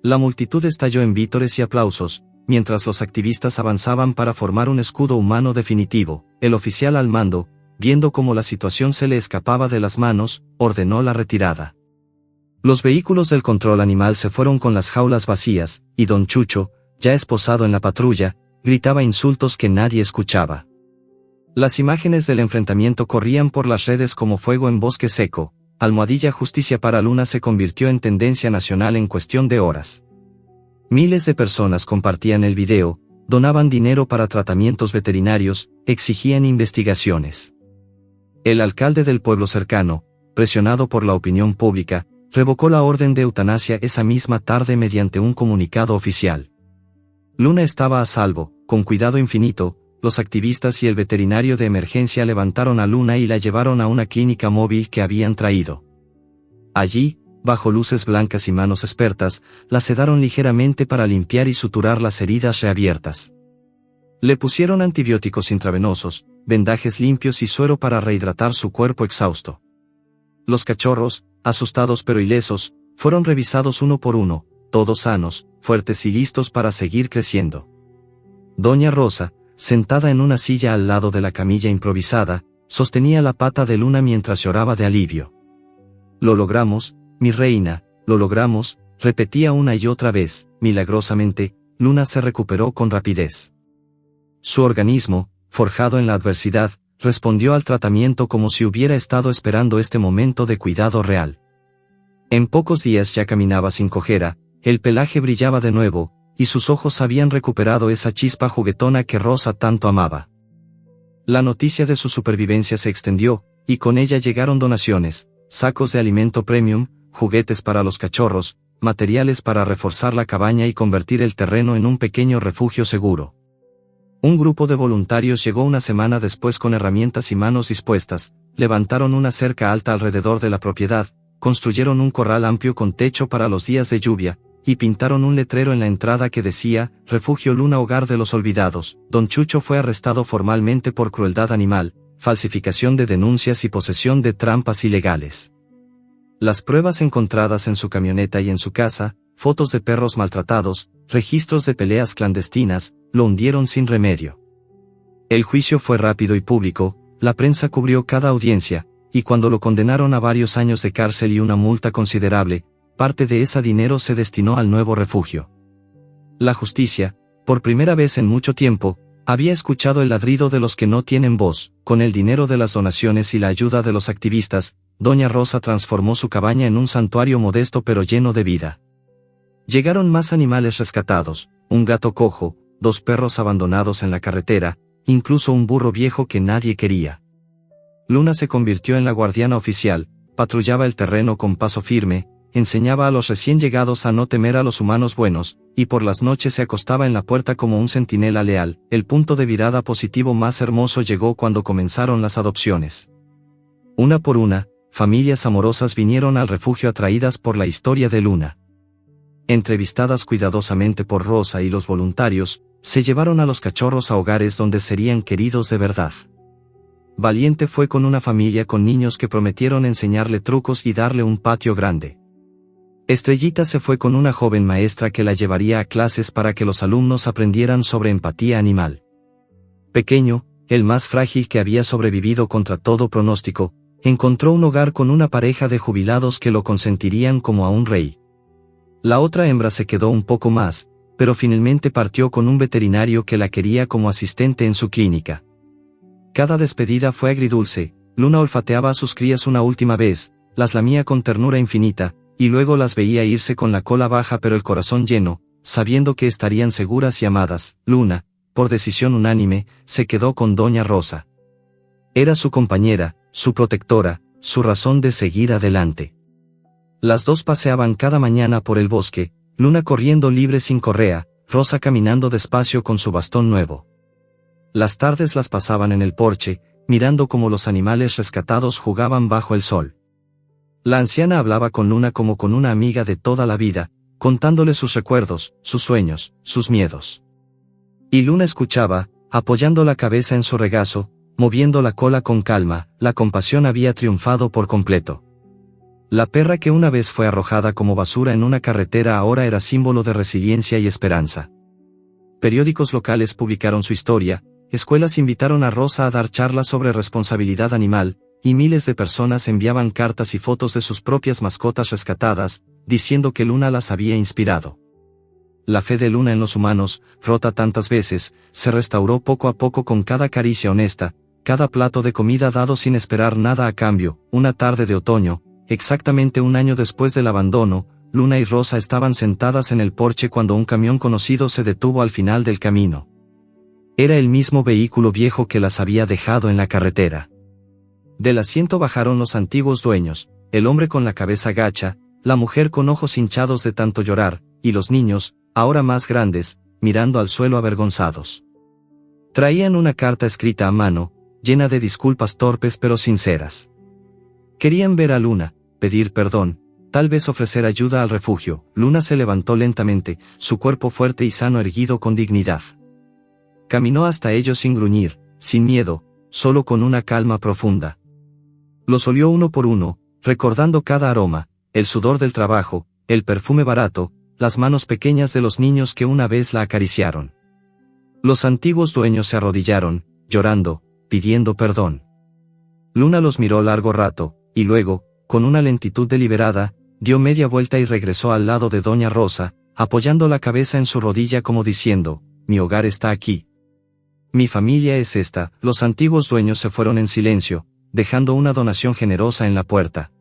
La multitud estalló en vítores y aplausos, mientras los activistas avanzaban para formar un escudo humano definitivo. El oficial al mando, viendo cómo la situación se le escapaba de las manos, ordenó la retirada. Los vehículos del control animal se fueron con las jaulas vacías, y don Chucho, ya esposado en la patrulla, gritaba insultos que nadie escuchaba. Las imágenes del enfrentamiento corrían por las redes como fuego en bosque seco. Almohadilla Justicia para Luna se convirtió en tendencia nacional en cuestión de horas. Miles de personas compartían el video, donaban dinero para tratamientos veterinarios, exigían investigaciones. El alcalde del pueblo cercano, presionado por la opinión pública, revocó la orden de eutanasia esa misma tarde mediante un comunicado oficial. Luna estaba a salvo, con cuidado infinito. Los activistas y el veterinario de emergencia levantaron a Luna y la llevaron a una clínica móvil que habían traído. Allí, bajo luces blancas y manos expertas, la sedaron ligeramente para limpiar y suturar las heridas reabiertas. Le pusieron antibióticos intravenosos, vendajes limpios y suero para rehidratar su cuerpo exhausto. Los cachorros, asustados pero ilesos, fueron revisados uno por uno, todos sanos, fuertes y listos para seguir creciendo. Doña Rosa, sentada en una silla al lado de la camilla improvisada, sostenía la pata de Luna mientras lloraba de alivio. «Lo logramos, mi reina, lo logramos», repetía una y otra vez. Milagrosamente, Luna se recuperó con rapidez. Su organismo, forjado en la adversidad, respondió al tratamiento como si hubiera estado esperando este momento de cuidado real. En pocos días ya caminaba sin cojera, el pelaje brillaba de nuevo, y sus ojos habían recuperado esa chispa juguetona que Rosa tanto amaba. La noticia de su supervivencia se extendió, y con ella llegaron donaciones, sacos de alimento premium, juguetes para los cachorros, materiales para reforzar la cabaña y convertir el terreno en un pequeño refugio seguro. Un grupo de voluntarios llegó una semana después con herramientas y manos dispuestas, levantaron una cerca alta alrededor de la propiedad, construyeron un corral amplio con techo para los días de lluvia, y pintaron un letrero en la entrada que decía, Refugio Luna Hogar de los Olvidados. Don Chucho fue arrestado formalmente por crueldad animal, falsificación de denuncias y posesión de trampas ilegales. Las pruebas encontradas en su camioneta y en su casa, fotos de perros maltratados, registros de peleas clandestinas, lo hundieron sin remedio. El juicio fue rápido y público, la prensa cubrió cada audiencia, y cuando lo condenaron a varios años de cárcel y una multa considerable, parte de ese dinero se destinó al nuevo refugio. La justicia, por primera vez en mucho tiempo, había escuchado el ladrido de los que no tienen voz. Con el dinero de las donaciones y la ayuda de los activistas, Doña Rosa transformó su cabaña en un santuario modesto pero lleno de vida. Llegaron más animales rescatados, un gato cojo, 2 perros abandonados en la carretera, incluso un burro viejo que nadie quería. Luna se convirtió en la guardiana oficial, patrullaba el terreno con paso firme, enseñaba a los recién llegados a no temer a los humanos buenos, y por las noches se acostaba en la puerta como un centinela leal. El punto de virada positivo más hermoso llegó cuando comenzaron las adopciones. Una por una, familias amorosas vinieron al refugio atraídas por la historia de Luna. Entrevistadas cuidadosamente por Rosa y los voluntarios, se llevaron a los cachorros a hogares donde serían queridos de verdad. Valiente fue con una familia con niños que prometieron enseñarle trucos y darle un patio grande. Estrellita se fue con una joven maestra que la llevaría a clases para que los alumnos aprendieran sobre empatía animal. Pequeño, el más frágil que había sobrevivido contra todo pronóstico, encontró un hogar con una pareja de jubilados que lo consentirían como a un rey. La otra hembra se quedó un poco más, pero finalmente partió con un veterinario que la quería como asistente en su clínica. Cada despedida fue agridulce. Luna olfateaba a sus crías una última vez, las lamía con ternura infinita, y luego las veía irse con la cola baja pero el corazón lleno, sabiendo que estarían seguras y amadas. Luna, por decisión unánime, se quedó con Doña Rosa. Era su compañera, su protectora, su razón de seguir adelante. Las dos paseaban cada mañana por el bosque, Luna corriendo libre sin correa, Rosa caminando despacio con su bastón nuevo. Las tardes las pasaban en el porche, mirando cómo los animales rescatados jugaban bajo el sol. La anciana hablaba con Luna como con una amiga de toda la vida, contándole sus recuerdos, sus sueños, sus miedos. Y Luna escuchaba, apoyando la cabeza en su regazo, moviendo la cola con calma. La compasión había triunfado por completo. La perra que una vez fue arrojada como basura en una carretera ahora era símbolo de resiliencia y esperanza. Periódicos locales publicaron su historia, escuelas invitaron a Rosa a dar charlas sobre responsabilidad animal, y miles de personas enviaban cartas y fotos de sus propias mascotas rescatadas, diciendo que Luna las había inspirado. La fe de Luna en los humanos, rota tantas veces, se restauró poco a poco con cada caricia honesta, cada plato de comida dado sin esperar nada a cambio. Una tarde de otoño, exactamente un año después del abandono, Luna y Rosa estaban sentadas en el porche cuando un camión conocido se detuvo al final del camino. Era el mismo vehículo viejo que las había dejado en la carretera. Del asiento bajaron los antiguos dueños, el hombre con la cabeza gacha, la mujer con ojos hinchados de tanto llorar, y los niños, ahora más grandes, mirando al suelo avergonzados. Traían una carta escrita a mano, llena de disculpas torpes pero sinceras. Querían ver a Luna, pedir perdón, tal vez ofrecer ayuda al refugio. Luna se levantó lentamente, su cuerpo fuerte y sano erguido con dignidad. Caminó hasta ellos sin gruñir, sin miedo, solo con una calma profunda. Los olió uno por uno, recordando cada aroma, el sudor del trabajo, el perfume barato, las manos pequeñas de los niños que una vez la acariciaron. Los antiguos dueños se arrodillaron, llorando, pidiendo perdón. Luna los miró largo rato, y luego, con una lentitud deliberada, dio media vuelta y regresó al lado de Doña Rosa, apoyando la cabeza en su rodilla como diciendo, mi hogar está aquí. Mi familia es esta. Los antiguos dueños se fueron en silencio, dejando una donación generosa en la puerta.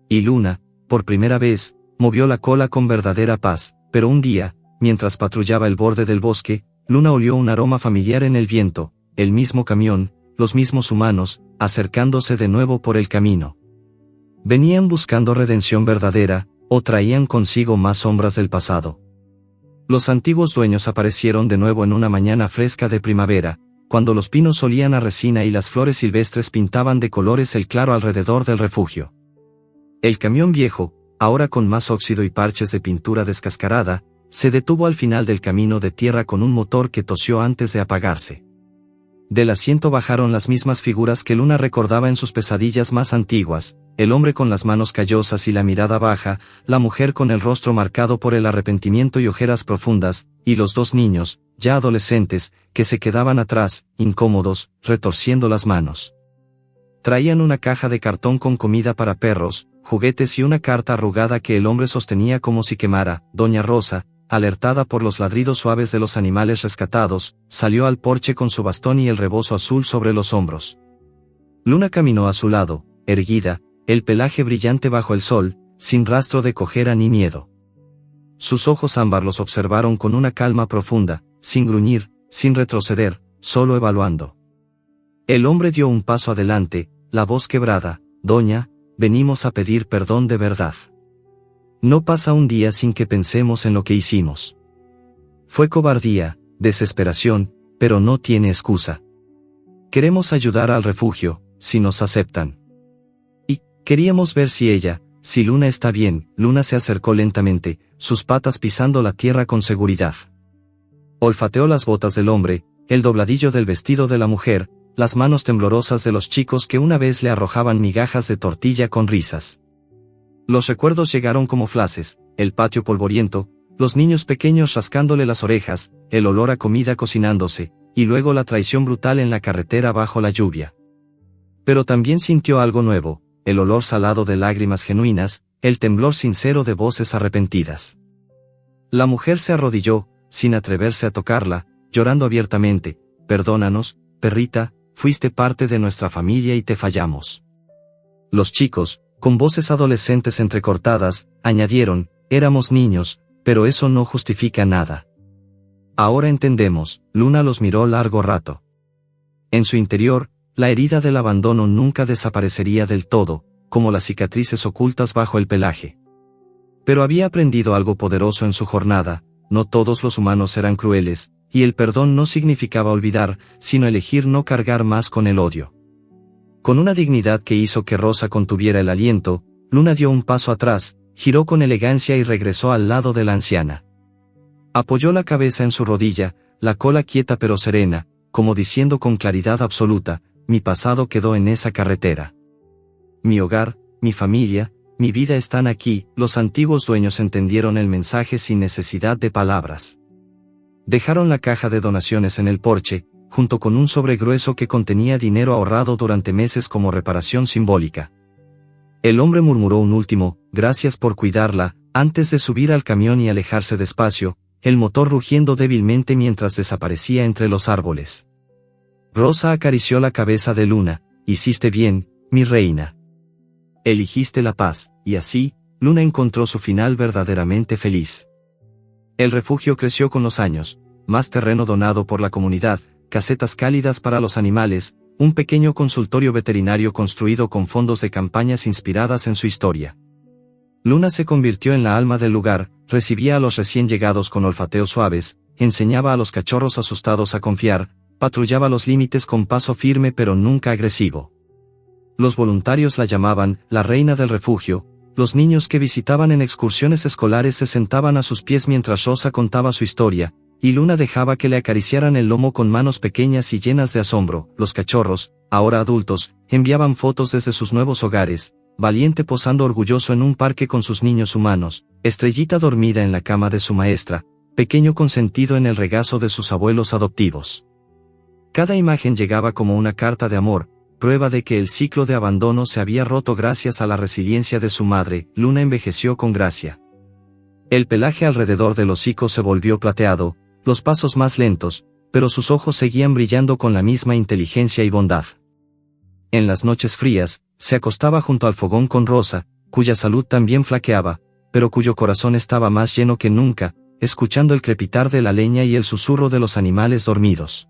Y Luna, por primera vez, movió la cola con verdadera paz, pero un día, mientras patrullaba el borde del bosque, Luna olió un aroma familiar en el viento, el mismo camión, los mismos humanos, acercándose de nuevo por el camino. ¿Venían buscando redención verdadera, o traían consigo más sombras del pasado? Los antiguos dueños aparecieron de nuevo en una mañana fresca de primavera, cuando los pinos olían a resina y las flores silvestres pintaban de colores el claro alrededor del refugio. El camión viejo, ahora con más óxido y parches de pintura descascarada, se detuvo al final del camino de tierra con un motor que tosió antes de apagarse. Del asiento bajaron las mismas figuras que Luna recordaba en sus pesadillas más antiguas, el hombre con las manos callosas y la mirada baja, la mujer con el rostro marcado por el arrepentimiento y ojeras profundas, y los dos niños, ya adolescentes, que se quedaban atrás, incómodos, retorciendo las manos. Traían una caja de cartón con comida para perros, juguetes y una carta arrugada que el hombre sostenía como si quemara. Doña Rosa, alertada por los ladridos suaves de los animales rescatados, salió al porche con su bastón y el rebozo azul sobre los hombros. Luna caminó a su lado, erguida, el pelaje brillante bajo el sol, sin rastro de cojera ni miedo. Sus ojos ámbar los observaron con una calma profunda, sin gruñir, sin retroceder, solo evaluando. El hombre dio un paso adelante, la voz quebrada, «Doña, venimos a pedir perdón de verdad. No pasa un día sin que pensemos en lo que hicimos. Fue cobardía, desesperación, pero no tiene excusa. Queremos ayudar al refugio, si nos aceptan. Y queríamos ver si Luna está bien. Luna se acercó lentamente, sus patas pisando la tierra con seguridad. Olfateó las botas del hombre, el dobladillo del vestido de la mujer, las manos temblorosas de los chicos que una vez le arrojaban migajas de tortilla con risas. Los recuerdos llegaron como flashes, el patio polvoriento, los niños pequeños rascándole las orejas, el olor a comida cocinándose, y luego la traición brutal en la carretera bajo la lluvia. Pero también sintió algo nuevo, el olor salado de lágrimas genuinas, el temblor sincero de voces arrepentidas. La mujer se arrodilló, sin atreverse a tocarla, llorando abiertamente: perdónanos, perrita, fuiste parte de nuestra familia y te fallamos. Los chicos, con voces adolescentes entrecortadas, añadieron: éramos niños, pero eso no justifica nada. Ahora entendemos. Luna los miró largo rato. En su interior, la herida del abandono nunca desaparecería del todo, como las cicatrices ocultas bajo el pelaje. Pero había aprendido algo poderoso en su jornada: no todos los humanos eran crueles, y el perdón no significaba olvidar, sino elegir no cargar más con el odio. Con una dignidad que hizo que Rosa contuviera el aliento, Luna dio un paso atrás, giró con elegancia y regresó al lado de la anciana. Apoyó la cabeza en su rodilla, la cola quieta pero serena, como diciendo con claridad absoluta: mi pasado quedó en esa carretera. Mi hogar, mi familia, mi vida están aquí. Los antiguos dueños entendieron el mensaje sin necesidad de palabras. Dejaron la caja de donaciones en el porche, junto con un sobre grueso que contenía dinero ahorrado durante meses como reparación simbólica. El hombre murmuró un último: gracias por cuidarla, antes de subir al camión y alejarse despacio, el motor rugiendo débilmente mientras desaparecía entre los árboles. Rosa acarició la cabeza de Luna: hiciste bien, mi reina. Eligiste la paz, y así, Luna encontró su final verdaderamente feliz. El refugio creció con los años: más terreno donado por la comunidad, casetas cálidas para los animales, un pequeño consultorio veterinario construido con fondos de campañas inspiradas en su historia. Luna se convirtió en la alma del lugar, recibía a los recién llegados con olfateos suaves, enseñaba a los cachorros asustados a confiar, patrullaba los límites con paso firme pero nunca agresivo. Los voluntarios la llamaban la reina del refugio. Los niños que visitaban en excursiones escolares se sentaban a sus pies mientras Rosa contaba su historia, y Luna dejaba que le acariciaran el lomo con manos pequeñas y llenas de asombro. Los cachorros, ahora adultos, enviaban fotos desde sus nuevos hogares: Valiente posando orgulloso en un parque con sus niños humanos, Estrellita dormida en la cama de su maestra, Pequeño consentido en el regazo de sus abuelos adoptivos. Cada imagen llegaba como una carta de amor, prueba de que el ciclo de abandono se había roto gracias a la resiliencia de su madre. Luna envejeció con gracia. El pelaje alrededor del hocico se volvió plateado, los pasos más lentos, pero sus ojos seguían brillando con la misma inteligencia y bondad. En las noches frías, se acostaba junto al fogón con Rosa, cuya salud también flaqueaba, pero cuyo corazón estaba más lleno que nunca, escuchando el crepitar de la leña y el susurro de los animales dormidos.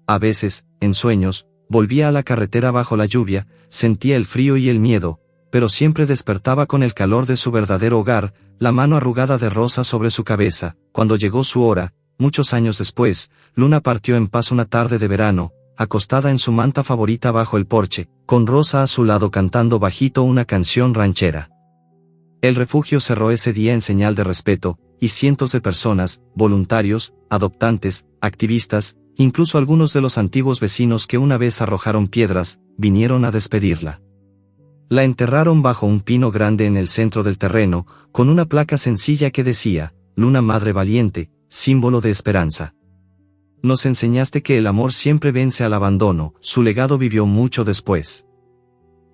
A veces, en sueños, volvía a la carretera bajo la lluvia, sentía el frío y el miedo, pero siempre despertaba con el calor de su verdadero hogar, la mano arrugada de Rosa sobre su cabeza. Cuando llegó su hora, muchos años después, Luna partió en paz una tarde de verano, acostada en su manta favorita bajo el porche, con Rosa a su lado cantando bajito una canción ranchera. El refugio cerró ese día en señal de respeto, y cientos de personas, voluntarios, adoptantes, activistas, incluso algunos de los antiguos vecinos que una vez arrojaron piedras, vinieron a despedirla. La enterraron bajo un pino grande en el centro del terreno, con una placa sencilla que decía: Luna Madre Valiente, símbolo de esperanza. Nos enseñaste que el amor siempre vence al abandono. Su legado vivió mucho después.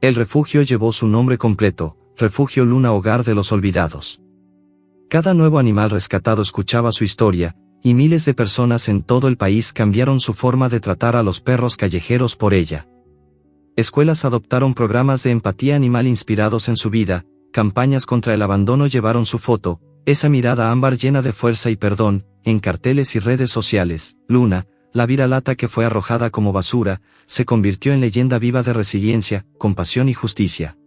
El refugio llevó su nombre completo: Refugio Luna, Hogar de los Olvidados. Cada nuevo animal rescatado escuchaba su historia, y miles de personas en todo el país cambiaron su forma de tratar a los perros callejeros por ella. Escuelas adoptaron programas de empatía animal inspirados en su vida, campañas contra el abandono llevaron su foto, esa mirada ámbar llena de fuerza y perdón, en carteles y redes sociales. Luna, la viralata que fue arrojada como basura, se convirtió en leyenda viva de resiliencia, compasión y justicia.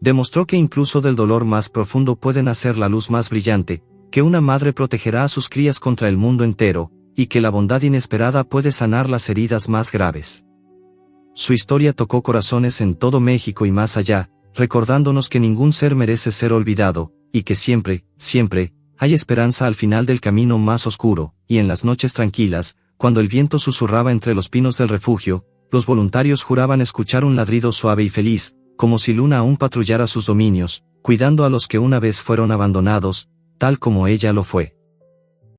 Demostró que incluso del dolor más profundo puede nacer la luz más brillante, que una madre protegerá a sus crías contra el mundo entero, y que la bondad inesperada puede sanar las heridas más graves. Su historia tocó corazones en todo México y más allá, recordándonos que ningún ser merece ser olvidado, y que siempre, siempre, hay esperanza al final del camino más oscuro, y en las noches tranquilas, cuando el viento susurraba entre los pinos del refugio, los voluntarios juraban escuchar un ladrido suave y feliz, como si Luna aún patrullara sus dominios, cuidando a los que una vez fueron abandonados, tal como ella lo fue.